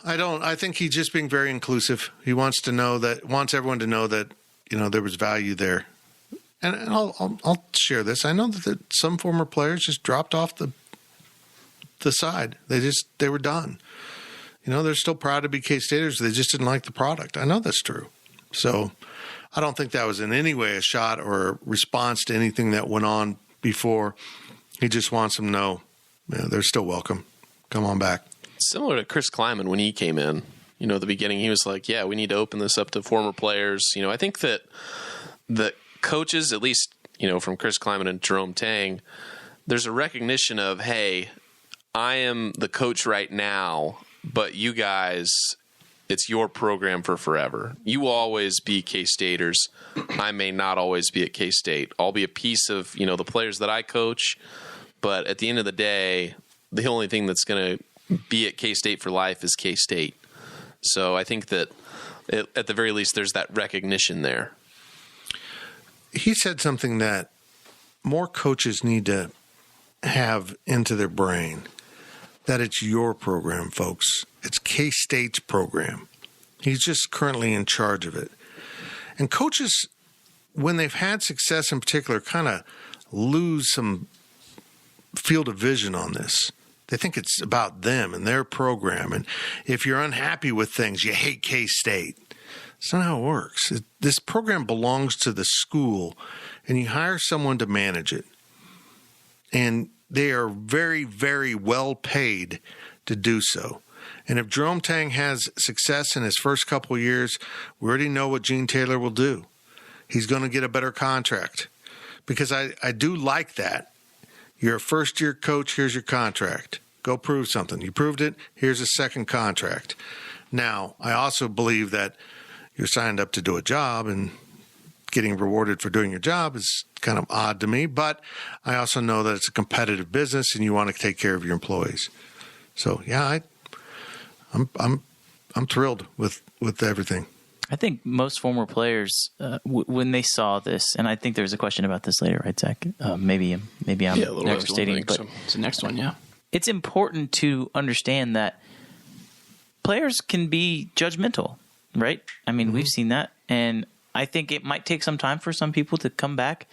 I don't. I think he's just being very inclusive. He wants everyone to know that, there was value there. And I'll share this. I know that some former players just dropped off the side. They were done. They're still proud to be K-Staters. They just didn't like the product. I know that's true. So I don't think that was in any way a shot or a response to anything that went on before. He just wants them to know, they're still welcome. Come on back. Similar to Chris Kleiman when he came in. At the beginning, he was like, yeah, we need to open this up to former players. I think that the coaches, at least, from Chris Kleiman and Jerome Tang, there's a recognition of, hey, I am the coach right now, but you guys, it's your program for forever. You will always be K-Staters. I may not always be at K-State. I'll be a piece of, the players that I coach, but at the end of the day, the only thing that's going to be at K-State for life is K-State. So I think that at the very least, there's that recognition there. He said something that more coaches need to have into their brain, that it's your program, folks. It's K-State's program. He's just currently in charge of it. And coaches, when they've had success in particular, kind of lose some field of vision on this. They think it's about them and their program. And if you're unhappy with things, you hate K-State. That's not how it works. This program belongs to the school, and you hire someone to manage it. And they are very, very well paid to do so. And if Jerome Tang has success in his first couple of years, we already know what Gene Taylor will do. He's going to get a better contract. Because I do like that. You're a first-year coach, here's your contract. Go prove something. You proved it, here's a second contract. Now, I also believe that you're signed up to do a job, and getting rewarded for doing your job is kind of odd to me, but I also know that it's a competitive business and you want to take care of your employees. So yeah, I'm thrilled with everything. I think most former players, when they saw this, and I think there's a question about this later, right, Zach? Maybe I'm overstating, but it's the next one, yeah. It's important to understand that players can be judgmental, right? I mean, we've seen that, and I think it might take some time for some people to come back.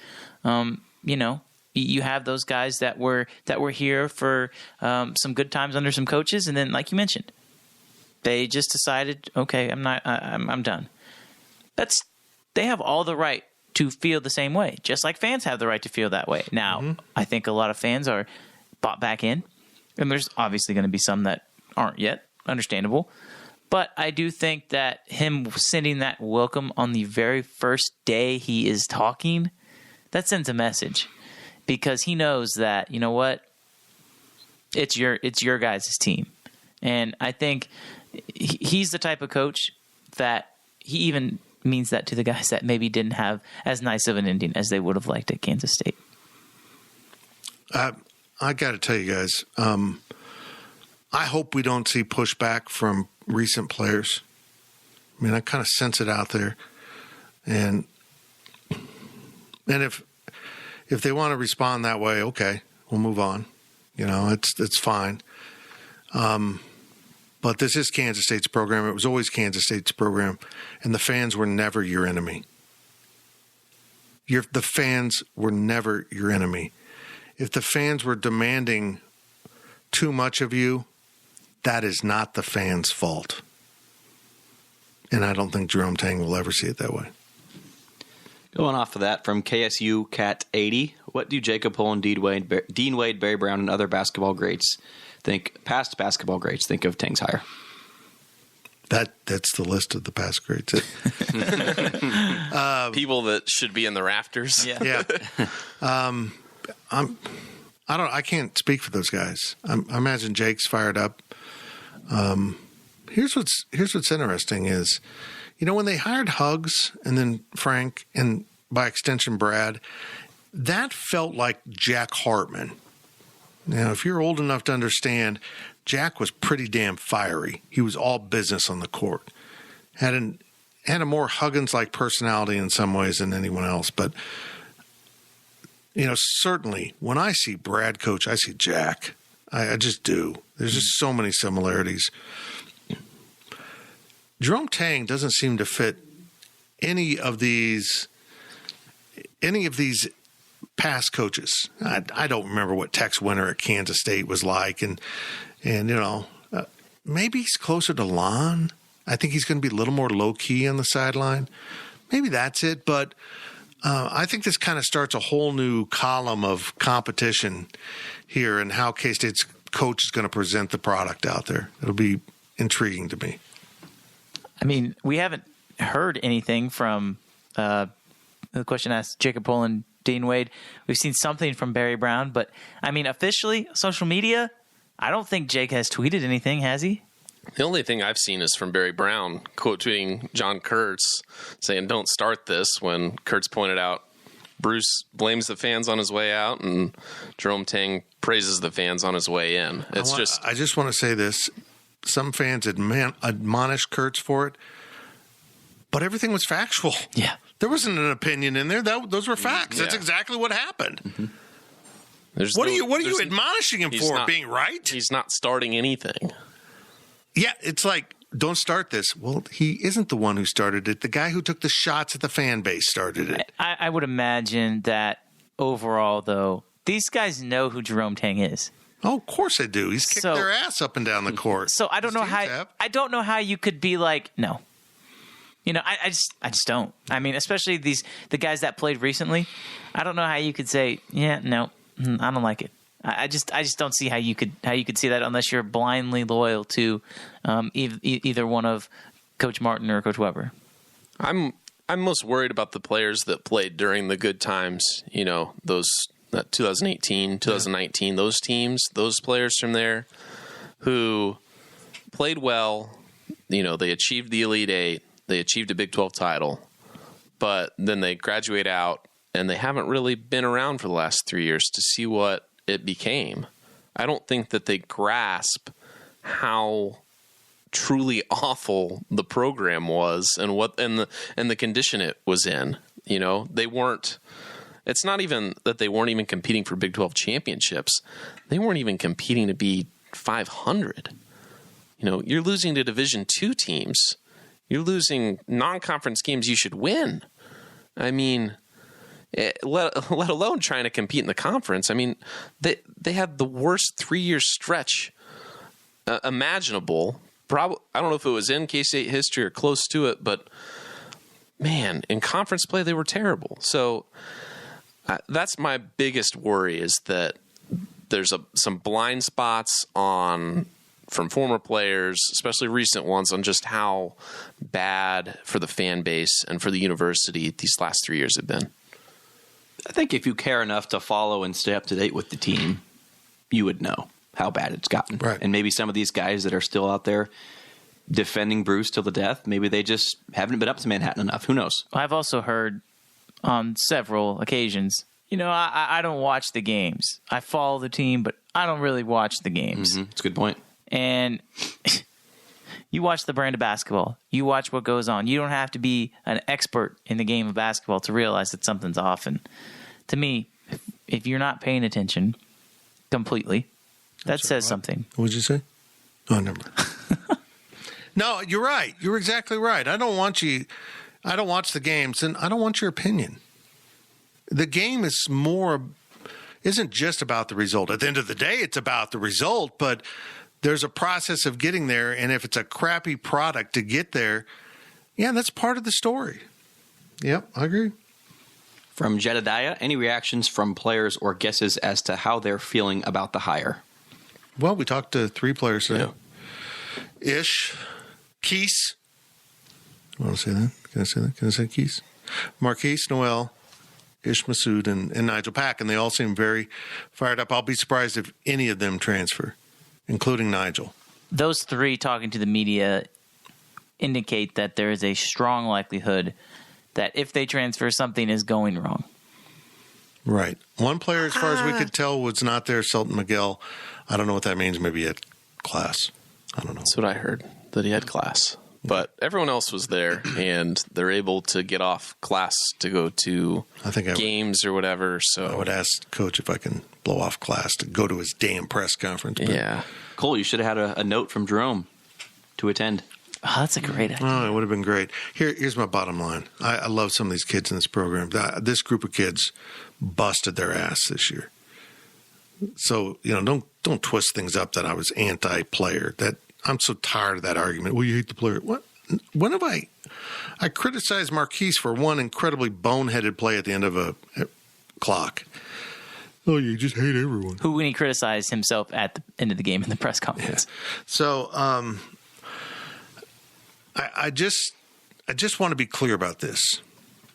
You have those guys that were here for some good times under some coaches, and then, like you mentioned, they just decided, okay, I'm done. They have all the right to feel the same way, just like fans have the right to feel that way. Now, I think a lot of fans are bought back in, and there's obviously going to be some that aren't yet, understandable. But I do think that him sending that welcome on the very first day he is talking, that sends a message, because he knows that, you know what, it's your guys' team. And I think he's the type of coach that he even means that to the guys that maybe didn't have as nice of an ending as they would have liked at Kansas State. I got to tell you guys, I hope we don't see pushback from recent players. I mean, I kind of sense it out there, and if they want to respond that way, okay, we'll move on. It's fine. But this is Kansas State's program. It was always Kansas State's program, and the fans were never your enemy. The fans were never your enemy. If the fans were demanding too much of you, that is not the fans' fault. And I don't think Jerome Tang will ever see it that way. Going off of that, from KSU Cat 80, what do Jacob Pullen, Dean Wade, Barry Brown, and other basketball greats past basketball greats think of Tang's hire? That's the list of the past greats. People that should be in the rafters. Yeah. I can't speak for those guys. I imagine Jake's fired up. Here's what's interesting is, when they hired Huggs and then Frank and by extension Brad, that felt like Jack Hartman. Now, if you're old enough to understand, Jack was pretty damn fiery. He was all business on the court. Had a more Huggins-like personality in some ways than anyone else. But, certainly when I see Brad coach, I see Jack. I just do. There's just so many similarities. Jerome Tang doesn't seem to fit any of these past coaches. I don't remember what Tex Winter at Kansas State was like, and maybe he's closer to Lon. I think he's going to be a little more low key on the sideline. Maybe that's it, but I think this kind of starts a whole new column of competition here and how K-State's coach is going to present the product out there. It'll be intriguing to me. I mean, we haven't heard anything from the question asked Jacob Pullen, Dean Wade. We've seen something from Barry Brown, but I mean, officially, social media, I don't think Jake has tweeted anything, has he? The only thing I've seen is from Barry Brown quote tweeting John Kurtz saying, "Don't start this," when Kurtz pointed out Bruce blames the fans on his way out and Jerome Tang praises the fans on his way in. I just want to say this. Some fans admonish Kurtz for it, but everything was factual. Yeah. There wasn't an opinion in there. Those were facts. Yeah. That's exactly what happened. Mm-hmm. What are you admonishing him for? Being right? He's not starting anything. Yeah, it's like, don't start this. Well, he isn't the one who started it. The guy who took the shots at the fan base started it. I would imagine that overall, though, these guys know who Jerome Tang is. Oh, of course they do. He's kicked their ass up and down the court. So I don't know how you could be like, no. I just don't. I mean, especially the guys that played recently. I don't know how you could say, yeah, no, I don't like it. I just don't see how you could see that unless you're blindly loyal to either one of Coach Martin or Coach Weber. I'm most worried about the players that played during the good times. Those 2018, 2019, those teams, those players from there who played well. They achieved the Elite Eight. They achieved a Big 12 title, but then they graduate out and they haven't really been around for the last 3 years to see what it became. I don't think that they grasp how truly awful the program was and the condition it was in. They weren't. It's not even that they weren't even competing for Big 12 championships. They weren't even competing to be 500. You're losing to Division II teams. You're losing non-conference games you should win. I mean, let alone trying to compete in the conference. I mean, they had the worst 3-year stretch imaginable. Probably, I don't know if it was in K-State history or close to it, but man, in conference play they were terrible. So that's my biggest worry, is that there's some blind spots from former players, especially recent ones, on just how bad for the fan base and for the university these last 3 years have been. I think if you care enough to follow and stay up to date with the team, you would know how bad it's gotten. Right. And maybe some of these guys that are still out there defending Bruce till the death, maybe they just haven't been up to Manhattan enough. Who knows? I've also heard on several occasions I don't watch the games. I follow the team, but I don't really watch the games. That's a good point. And you watch the brand of basketball. You watch what goes on. You don't have to be an expert in the game of basketball to realize that something's off. And to me, if you're not paying attention completely, that says something. What did you say? Oh, never mind. No, you're right. You're exactly right. I don't watch the games, and I don't want your opinion. The game isn't just about the result. At the end of the day, it's about the result, but there's a process of getting there, and if it's a crappy product to get there, yeah, that's part of the story. Yep, I agree. From Jedediah, any reactions from players or guesses as to how they're feeling about the hire? Well, we talked to 3 players today. Yeah. Ish, Keese. You want to say that? Can I say that? Can I say Keese? Marquise Noel, Ish Masood, and Nigel Pack, and they all seem very fired up. I'll be surprised if any of them transfer, including Nigel. Those 3 talking to the media indicate that there is a strong likelihood that if they transfer, something is going wrong. Right. One player, as far as we could tell, was not there, Sultan Miguel. I don't know what that means. Maybe he had class. I don't know. That's what I heard, that he had class. But everyone else was there, and they're able to get off class to go to games or whatever. So I would ask Coach if I can blow off class to go to his damn press conference. But yeah. Cole, you should have had a note from Jerome to attend. Oh, that's a great idea. Oh, it would have been great. Here's my bottom line. I love some of these kids in this program. This group of kids busted their ass this year. So, don't twist things up that I was anti-player. That I'm so tired of that argument. Well, you hate the player. What? When have I criticized Marquise for one incredibly boneheaded play at the end of a clock? Oh, you just hate everyone. When he criticized himself at the end of the game in the press conference. Yeah. So, I just want to be clear about this.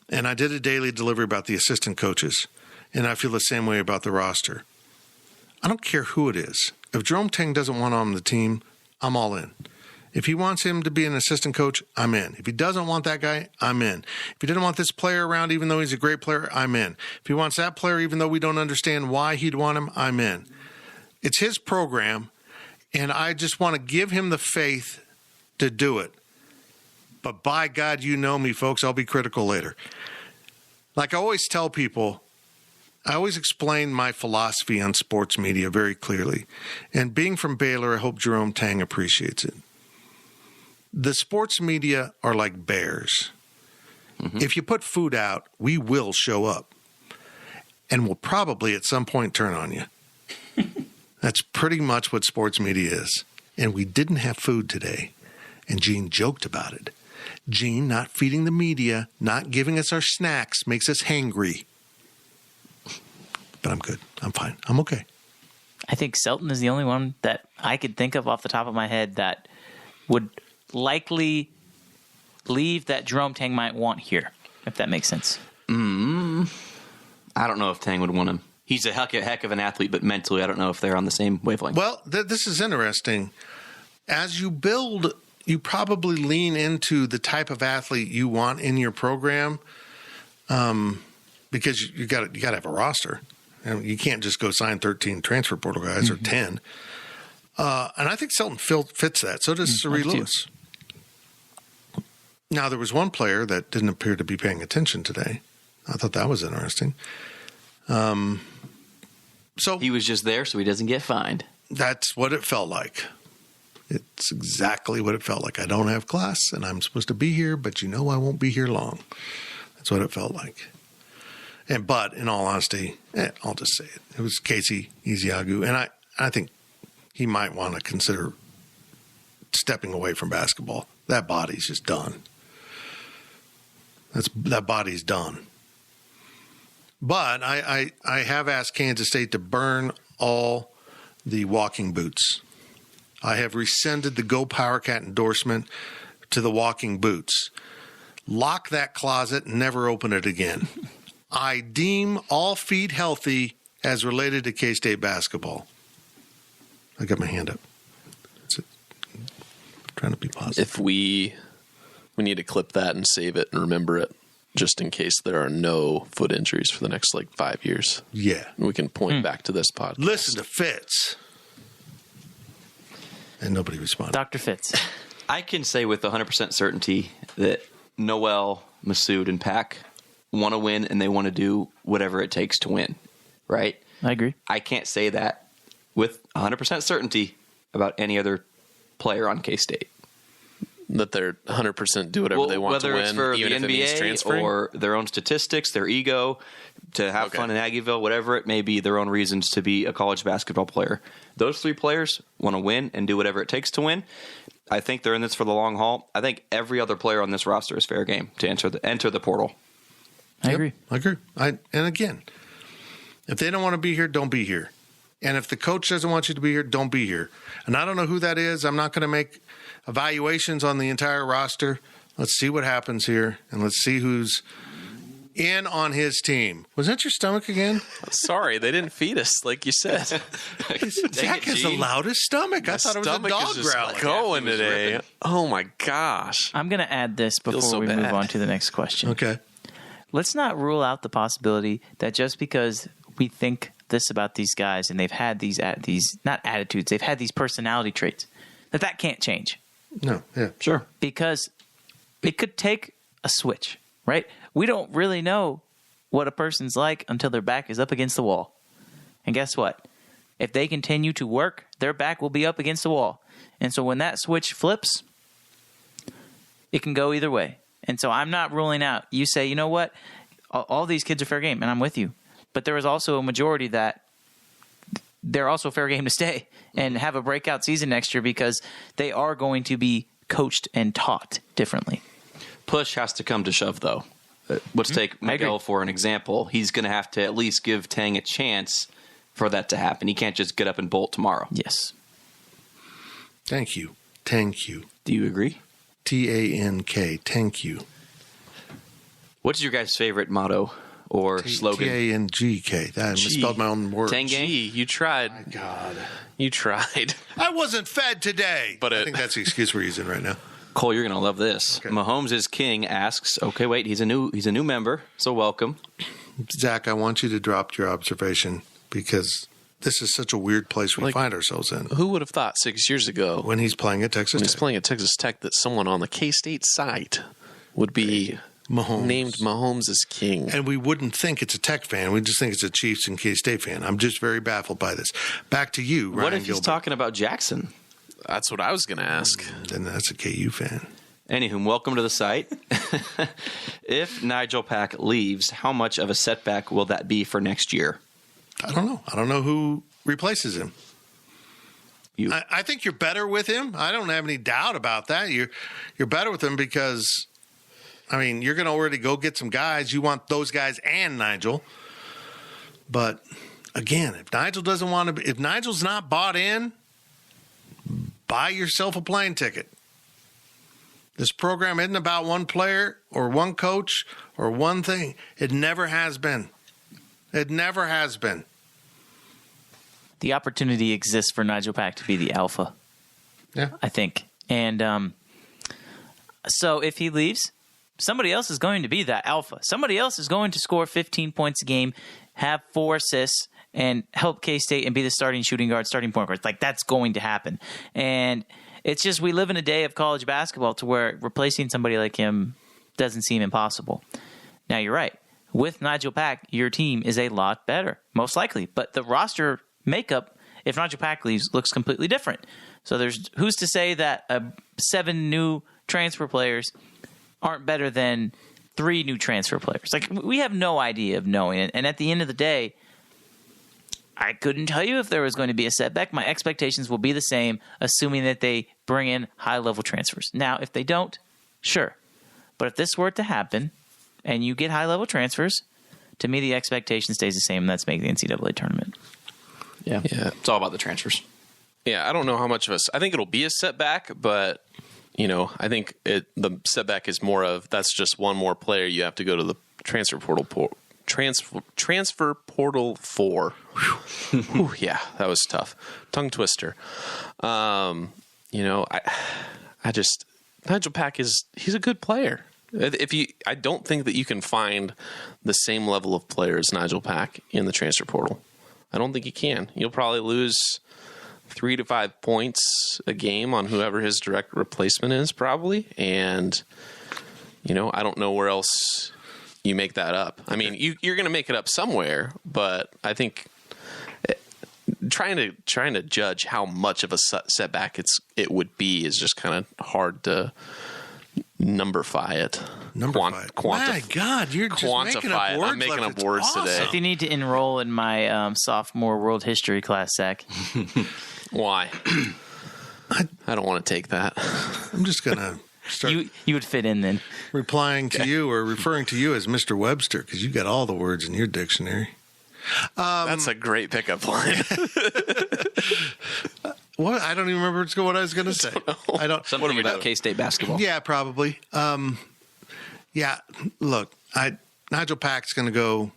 And I did a daily delivery about the assistant coaches, and I feel the same way about the roster. I don't care who it is. If Jerome Tang doesn't want him on the team, I'm all in. If he wants him to be an assistant coach, I'm in. If he doesn't want that guy, I'm in. If he didn't want this player around, even though he's a great player, I'm in. If he wants that player, even though we don't understand why he'd want him, I'm in. It's his program, and I just want to give him the faith to do it. But by God, you know me, folks, I'll be critical later. Like I always tell people, I always explain my philosophy on sports media very clearly. And being from Baylor, I hope Jerome Tang appreciates it. The sports media are like bears. Mm-hmm. If you put food out, we will show up. And we'll probably at some point turn on you. That's pretty much what sports media is. And we didn't have food today. And Gene joked about it. Gene not feeding the media, not giving us our snacks, makes us hangry. But I'm good. I'm fine. I'm okay. I think Selton is the only one that I could think of off the top of my head that would likely leave that Jerome Tang might want here, if that makes sense. I don't know if Tang would want him. He's a heck of an athlete, but mentally I don't know if they're on the same wavelength. Well, this is interesting. As you build, you probably lean into the type of athlete you want in your program, because you got to have a roster. And you can't just go sign 13 transfer portal guys or 10. And I think Selton fits that. So does Sari Lewis. Now, there was one player that didn't appear to be paying attention today. I thought that was interesting. So he was just there so he doesn't get fined. That's what it felt like. It's exactly what it felt like. I don't have class, and I'm supposed to be here, but I won't be here long. That's what it felt like. But in all honesty, I'll just say it. It was Casey Iziagu, and I think he might want to consider stepping away from basketball. That body's just done. That body's done. But I have asked Kansas State to burn all the walking boots. I have rescinded the Go PowerCat endorsement to the walking boots. Lock that closet and never open it again. I deem all feet healthy as related to K-State basketball. I got my hand up. That's it. I'm trying to be positive. If we need to clip that and save it and remember it. just in case there are no foot injuries for the next 5 years. Yeah. We can point back to this podcast. Listen to Fitz. And nobody responded. Dr. Fitz. I can say with 100% certainty that Noel, Masood, and Pack want to win, and they want to do whatever it takes to win, right? I agree. I can't say that with 100% certainty about any other player on K-State. That they're 100% do whatever they want to win, whether it's for even the if it means NBA transferring? or their own statistics, their ego, to have fun in Aggieville, whatever it may be, their own reasons to be a college basketball player. Those three players want to win and do whatever it takes to win. I think they're in this for the long haul. I think every other player on this roster is fair game to enter the portal. I agree. I agree. And again, if they don't want to be here, don't be here. And if the coach doesn't want you to be here, don't be here. And I don't know who that is. I'm not going to make evaluations on the entire roster. Let's see what happens here, and let's see who's in on his team. Was that your stomach again? Sorry, they didn't feed us, like you said. Zach has the loudest stomach. I thought it was a dog growling. Going today. Oh my gosh. I'm going to add this before so we move bad. on to the next question. Okay. Let's not rule out the possibility that just because we think this about these guys and they've had these not attitudes, they've had these personality traits, that can't change. No, yeah. Sure. Because it could take a switch, right? We don't really know what a person's like until their back is up against the wall. And guess what? If they continue to work, their back will be up against the wall. And so when that switch flips, it can go either way. And so I'm not ruling out. You say, you know what? All these kids are fair game, and I'm with you. But there is also a majority that they're also fair game to stay and have a breakout season next year because they are going to be coached and taught differently. Push has to come to shove, though. Let's take Miguel for an example. He's going to have to at least give Tang a chance for that to happen. He can't just get up and bolt tomorrow. Yes. Thank you. Thank you. Do you agree? T-A-N-K. Thank you. What's your guys' favorite motto or slogan? T-A-N-G-K. I misspelled my own word. Tang gang? Gee, you tried. My God. You tried. I wasn't fed today. But I think that's the excuse we're using right now. Cole, you're going to love this. Okay. Mahomes is king asks, okay, wait, he's a new member, so welcome. Zach, I want you to drop your observation because this is such a weird place we find ourselves in. Who would have thought 6 years ago When he's playing at Texas when Tech. he's playing at Texas Tech that someone on the K-State site would be Mahomes. named Mahomes as king? And we wouldn't think it's a Tech fan. We just think it's a Chiefs and K-State fan. I'm just very baffled by this. Back to you, Ryan What if he's Gilbert. talking about Jackson? That's what I was going to ask. Then that's a KU fan. Anywho, welcome to the site. If Nigel Pack leaves, how much of a setback will that be for next year? I don't know. I don't know who replaces him. You. I think you're better with him. I don't have any doubt about that. You're better with him because, I mean, you're going to already go get some guys. You want those guys and Nigel. But again, if Nigel doesn't want to, if Nigel's not bought in, buy yourself a plane ticket. This program isn't about one player or one coach or one thing. It never has been. It never has been. The opportunity exists for Nigel Pack to be the alpha, Yeah. I think. And so if he leaves, somebody else is going to be that alpha. Somebody else is going to score 15 points a game, have 4 assists, and help K-State and be the starting shooting guard, starting point guard. Like, that's going to happen. And it's just we live in a day of college basketball to where replacing somebody like him doesn't seem impossible. Now, you're right. With Nigel Pack, your team is a lot better, most likely. But the roster makeup, if Nigel Pack leaves, looks completely different. So there's who's to say that 7 new transfer players aren't better than 3 new transfer players? Like, we have no idea of knowing it. And at the end of the day, I couldn't tell you if there was going to be a setback. My expectations will be the same, assuming that they bring in high-level transfers. Now, if they don't, sure. But if this were to happen and you get high-level transfers, to me the expectation stays the same, and that's making the NCAA tournament. Yeah. It's all about the transfers. Yeah, I don't know how much of I think it'll be a setback, but I think the setback is more of that's just one more player you have to go to the transfer portal transfer portal for. Whew, yeah, that was tough. Tongue twister. I just Nigel Pack he's a good player. I don't think that you can find the same level of player as Nigel Pack in the transfer portal. I don't think you can. You'll probably lose 3 to 5 points a game on whoever his direct replacement is, probably. And, I don't know where else you make that up. I mean, you're going to make it up somewhere, but I think trying to judge how much of a setback it would be is just kind of hard to numberify it. My God, you're just making up words. I'm making up words awesome. today. I think you need to enroll in my sophomore world history class, Zach. Why? I don't want to take that. I'm just going to start you would fit in then. replying to you or referring to you as Mr. Webster because you got all the words in your dictionary. That's a great pickup line. What? I don't even remember what I was going to say. I don't. Something about K-State basketball. Yeah, probably. Yeah, look, Nigel Pack's going to go,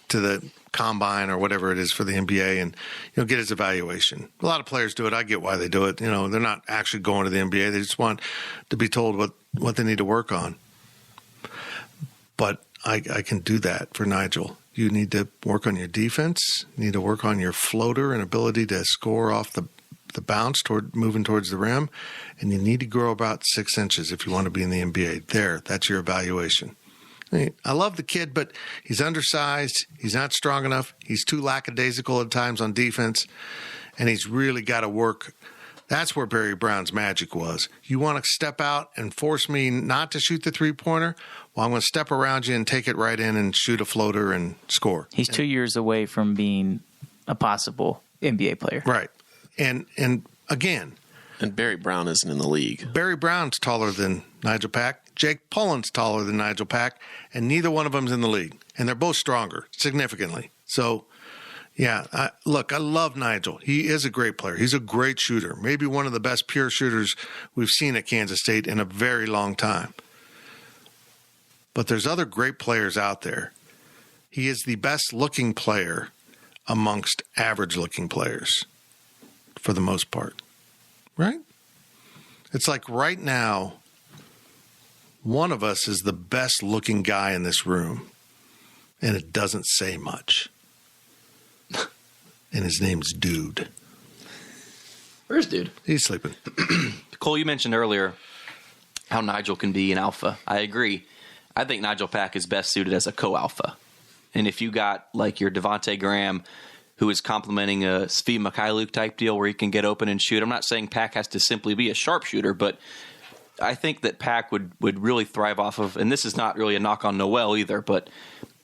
to the combine or whatever it is for the NBA and, get his evaluation. A lot of players do it. I get why they do it. They're not actually going to the NBA. They just want to be told what they need to work on. But I can do that for Nigel. You need to work on your defense. You need to work on your floater and ability to score off the bounce moving towards the rim. And you need to grow about 6 inches if you want to be in the NBA. That's your evaluation. I love the kid, but he's undersized. He's not strong enough. He's too lackadaisical at times on defense. And he's really got to work. That's where Barry Brown's magic was. You want to step out and force me not to shoot the three-pointer? Well, I'm going to step around you and take it right in and shoot a floater and score. He's 2 years away from being a possible NBA player. Right. And again. And Barry Brown isn't in the league. Barry Brown's taller than Nigel Pack. Jake Pullen's taller than Nigel Pack. And neither one of them's in the league. And they're both stronger, significantly. So, yeah, I love Nigel. He is a great player. He's a great shooter. Maybe one of the best pure shooters we've seen at Kansas State in a very long time. But there's other great players out there. He is the best-looking player amongst average-looking players for the most part. Right? It's like right now, one of us is the best-looking guy in this room, and it doesn't say much. And his name's Dude. Where's Dude? He's sleeping. Cole, you mentioned earlier how Nigel can be an alpha. I agree. I think Nigel Pack is best suited as a co-alpha. And if you got like your Devontae Graham, who is complementing a Svi Mikhailuk type deal where he can get open and shoot, I'm not saying Pack has to simply be a sharpshooter, but I think that Pack would really thrive off of, and this is not really a knock on Noel either, but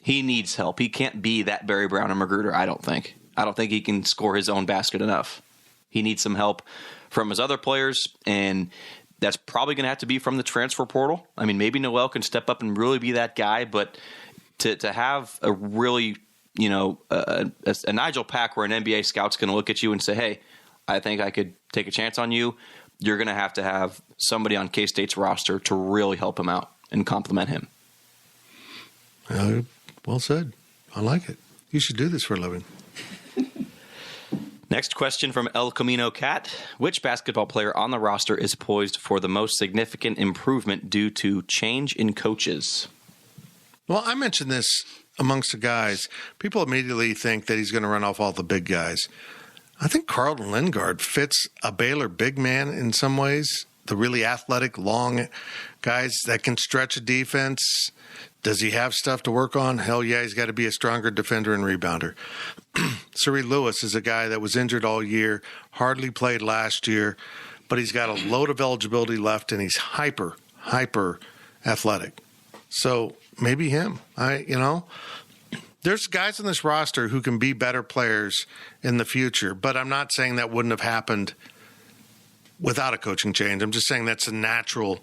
he needs help. He can't be that Barry Brown or Magruder, I don't think. I don't think he can score his own basket enough. He needs some help from his other players, and that's probably going to have to be from the transfer portal. I mean, maybe Noel can step up and really be that guy, but to have a really, a Nigel Pack where an NBA scout's going to look at you and say, hey, I think I could take a chance on you, you're going to have somebody on K-State's roster to really help him out and compliment him. Well said. I like it. You should do this for a living. Next question from El Camino Cat. Which basketball player on the roster is poised for the most significant improvement due to change in coaches? Well, I mentioned this amongst the guys. People immediately think that he's going to run off all the big guys. I think Carlton Lingard fits a Baylor big man in some ways. The really athletic, long guys that can stretch a defense. Does he have stuff to work on? Hell yeah, he's got to be a stronger defender and rebounder. Suri Lewis is a guy that was injured all year, hardly played last year, but he's got a load of eligibility left, and he's hyper athletic. So maybe him. There's guys on this roster who can be better players in the future, but I'm not saying that wouldn't have happened without a coaching change. I'm just saying that's a natural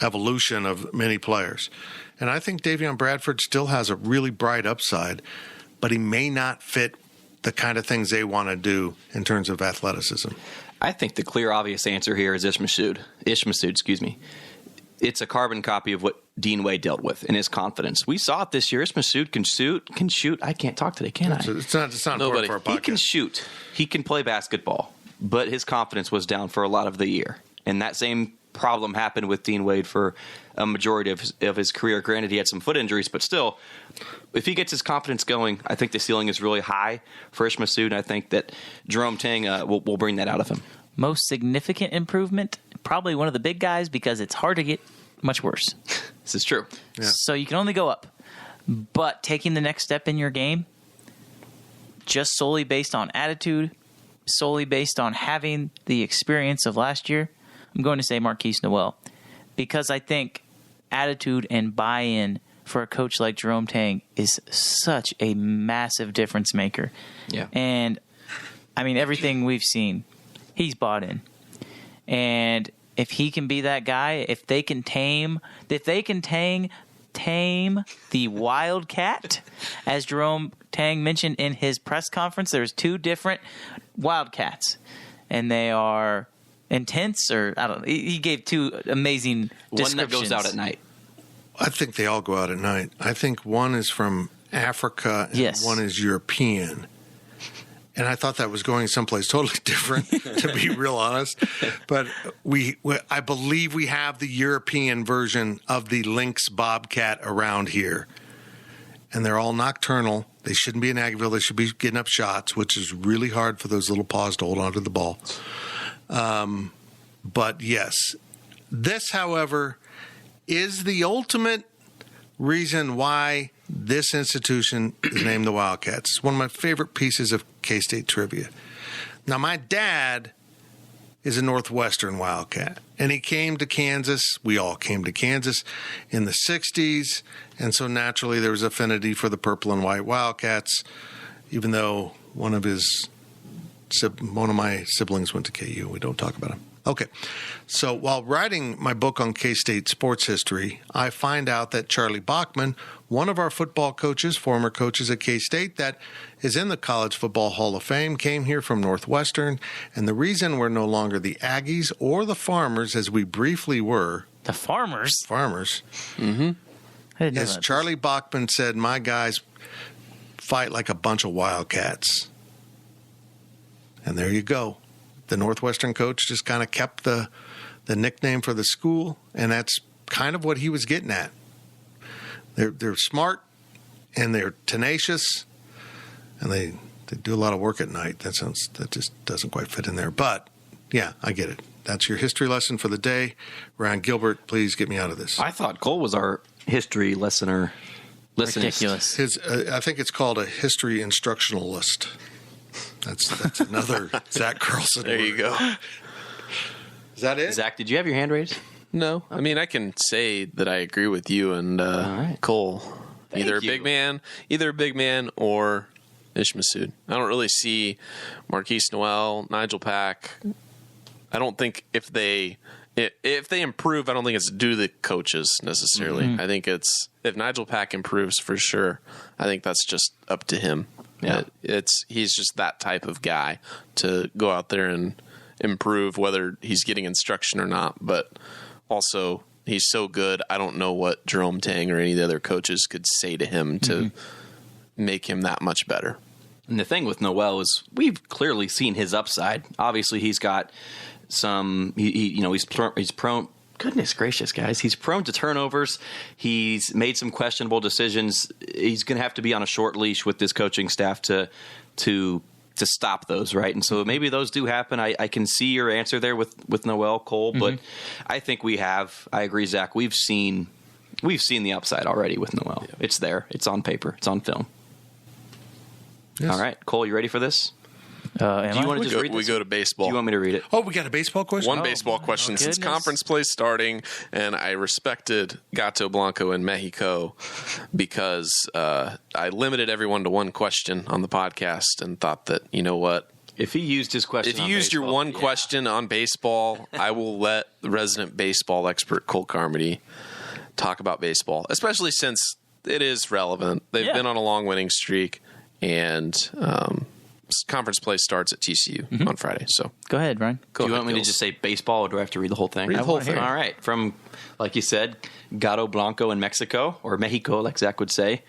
evolution of many players. And I think Davion Bradford still has a really bright upside, but he may not fit the kind of things they want to do in terms of athleticism. I think the clear, obvious answer here is Ish Massoud. It's a carbon copy of what Dean Wade dealt with in his confidence. We saw it this year. Ish Massoud can shoot. I can't talk today, can I? It's not important for our podcast. He can shoot. He can play basketball, but his confidence was down for a lot of the year. And that same problem happened with Dean Wade for a majority of his career. Granted, he had some foot injuries, but still, if he gets his confidence going, I think the ceiling is really high for Ish Massoud, and I think that Jerome Tang will bring that out of him. Most significant improvement, probably one of the big guys, because it's hard to get much worse. This is true. Yeah. So you can only go up. But taking the next step in your game, just solely based on attitude, solely based on having the experience of last year, I'm going to say Marquise Noel. Because I think attitude and buy-in for a coach like Jerome Tang is such a massive difference maker. Yeah. And, I mean, everything we've seen, he's bought in. And if he can be that guy, if they can tame the Wildcat, as Jerome Tang mentioned in his press conference, there's 2 different Wildcats, and they are intense, or I don't know. He gave 2 amazing descriptions. One that goes out at night. I think they all go out at night. I think one is from Africa and one is European. And I thought that was going someplace totally different, to be real honest. But I believe we have the European version of the Lynx Bobcat around here. And they're all nocturnal. They shouldn't be in Aggieville. They should be getting up shots, which is really hard for those little paws to hold onto the ball. But yes, this, however, is the ultimate reason why this institution is named the Wildcats. It's one of my favorite pieces of K-State trivia. Now, my dad is a Northwestern Wildcat, and he came to Kansas. We all came to Kansas in the 60s, and so naturally there was affinity for the purple and white Wildcats, even though one of my siblings went to KU. We don't talk about him. Okay, so while writing my book on K-State sports history, I find out that Charlie Bachman, one of our football coaches, former coaches at K-State, that is in the College Football Hall of Fame, came here from Northwestern, and the reason we're no longer the Aggies or the Farmers, as we briefly were. The Farmers? Farmers. Mm-hmm. Yes, Charlie Bachman said, my guys fight like a bunch of Wildcats. And there you go. The Northwestern coach just kind of kept the nickname for the school, and that's kind of what he was getting at. They're smart, and they're tenacious, and they do a lot of work at night. That just doesn't quite fit in there. But, yeah, I get it. That's your history lesson for the day. Ryan Gilbert, please get me out of this. I thought Cole was our history listener. Ridiculous. I think it's called a history instructionalist. That's another Zach Carlson. There you go. Is that it? Zach, did you have your hand raised? No. I mean, I can say that I agree with you and Cole. Either a big man or Ish Massoud. I don't really see Marquise Noel, Nigel Pack. I don't think if they improve, I don't think it's due to the coaches necessarily. Mm-hmm. I think it's if Nigel Pack improves for sure. I think that's just up to him. Yeah, he's just that type of guy to go out there and improve, whether he's getting instruction or not. But also, he's so good. I don't know what Jerome Tang or any of the other coaches could say to him to make him that much better. And the thing with Noel is we've clearly seen his upside. Obviously, he's got some. He's prone. Goodness gracious, guys. He's prone to turnovers. He's made some questionable decisions. He's going to have to be on a short leash with this coaching staff to stop those, right? And so maybe those do happen. I can see your answer there with Noel, Cole, but I think I agree, Zach. We've seen the upside already with Noel. Yeah. It's there. It's on paper. It's on film. Yes. All right. Cole, you ready for this? Do you want to just read this? We go to baseball. Do you want me to read it? Oh, we got a baseball question? One baseball question since conference play starting, and I respected Gato Blanco in Mexico because I limited everyone to one question on the podcast and thought that, you know what? If he used his question If you used your one question on baseball, I will let the resident baseball expert, Cole Carmody, talk about baseball, especially since it is relevant. They've been on a long winning streak, and conference play starts at TCU on Friday. So go ahead, Ryan. Do you want me to just say baseball, or do I have to read the whole thing? Read the whole thing. All right. From, like you said, Gato Blanco in Mexico, or Mexico, like Zach would say.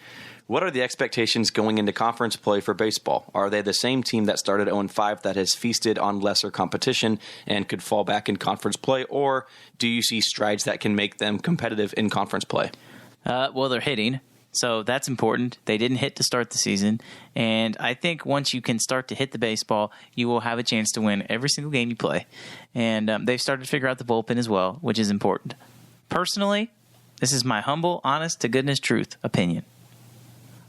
What are the expectations going into conference play for baseball? Are they the same team that started 0-5 that has feasted on lesser competition and could fall back in conference play? Or do you see strides that can make them competitive in conference play? Well, they're hitting, so that's important. They didn't hit to start the season, and I think once you can start to hit the baseball, you will have a chance to win every single game you play. And they've started to figure out the bullpen as well, which is important. Personally, this is my humble, honest-to-goodness truth opinion.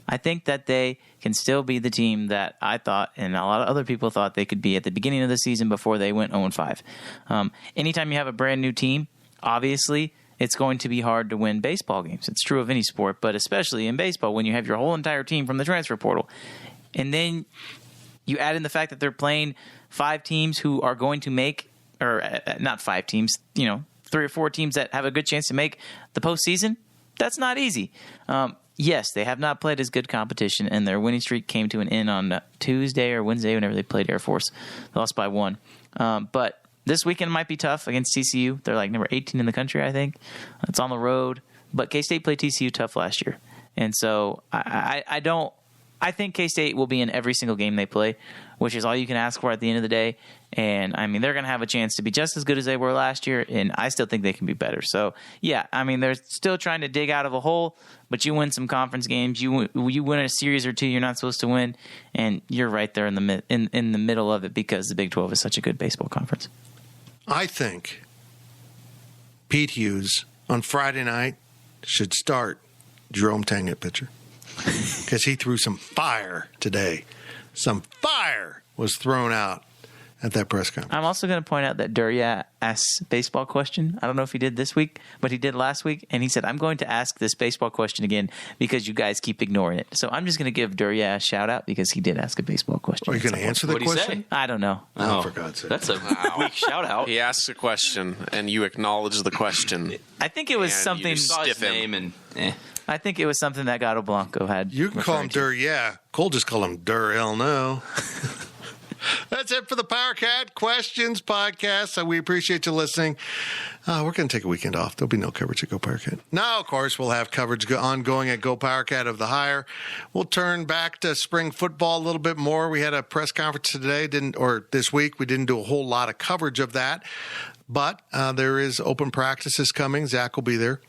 I think that they can still be the team that I thought and a lot of other people thought they could be at the beginning of the season before they went 0-5. Anytime you have a brand-new team, obviously it's going to be hard to win baseball games. It's true of any sport, but especially in baseball when you have your whole entire team from the transfer portal. And then you add in the fact that they're playing 5 teams who are going to make, or not 5 teams, 3 or 4 teams that have a good chance to make the postseason. That's not easy. Yes, they have not played as good competition, and their winning streak came to an end on Tuesday or Wednesday whenever they played Air Force. They lost by 1. But this weekend might be tough against TCU. They're like number 18 in the country, I think. It's on the road. But K-State played TCU tough last year. And so I think K-State will be in every single game they play, which is all you can ask for at the end of the day. And, I mean, they're going to have a chance to be just as good as they were last year, and I still think they can be better. So, yeah, I mean, they're still trying to dig out of a hole, but you win some conference games. You win a series or two you're not supposed to win, and you're right there in the middle of it because the Big 12 is such a good baseball conference. I think Pete Hughes on Friday night should start Jerome Tang at pitcher because he threw some fire today. Some fire was thrown out at that press conference. I'm also going to point out that Durya asked baseball question. I don't know if he did this week, but he did last week. And he said, I'm going to ask this baseball question again because you guys keep ignoring it. So I'm just going to give Durya a shout out because he did ask a baseball question. Are you going to answer the question? I don't know. Oh, for God's sake. That's a weak shout out. He asks a question, and you acknowledge the question. I think it was something. You Saw his stiff him. name and I think it was something that Gato Blanco had. You can call him Dur, yeah. Cole just call him Dur, hell no. That's it for the Power Cat Questions podcast. We appreciate you listening. We're going to take a weekend off. There'll be no coverage at Go Power Cat. Now, of course, we'll have coverage ongoing at Go Power Cat of the Hire. We'll turn back to spring football a little bit more. We had a press conference today, this week. We didn't do a whole lot of coverage of that, but there is open practices coming. Zach will be there.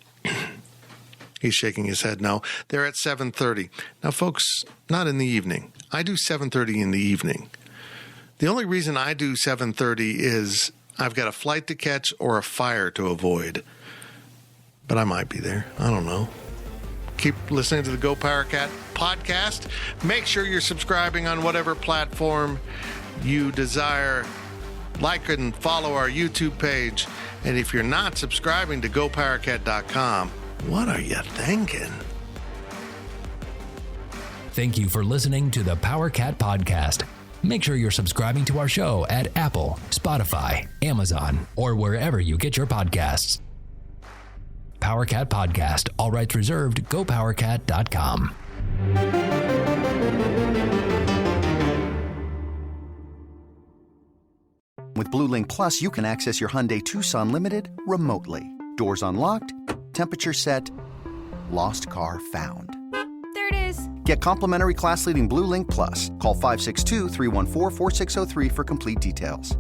He's shaking his head no. They're at 7:30. Now, folks, not in the evening. I do 7:30 in the evening. The only reason I do 7:30 is I've got a flight to catch or a fire to avoid. But I might be there. I don't know. Keep listening to the Go Power Cat podcast. Make sure you're subscribing on whatever platform you desire. Like and follow our YouTube page. And if you're not subscribing to GoPowerCat.com, what are you thinking? Thank you for listening to the Power Cat Podcast. Make sure you're subscribing to our show at Apple, Spotify, Amazon, or wherever you get your podcasts. Power Cat Podcast, all rights reserved, GoPowerCat.com. With Blue Link Plus, you can access your Hyundai Tucson Limited remotely. Doors unlocked, temperature set, lost car found. There it is. Get complimentary class-leading Blue Link Plus. Call 562-314-4603 for complete details.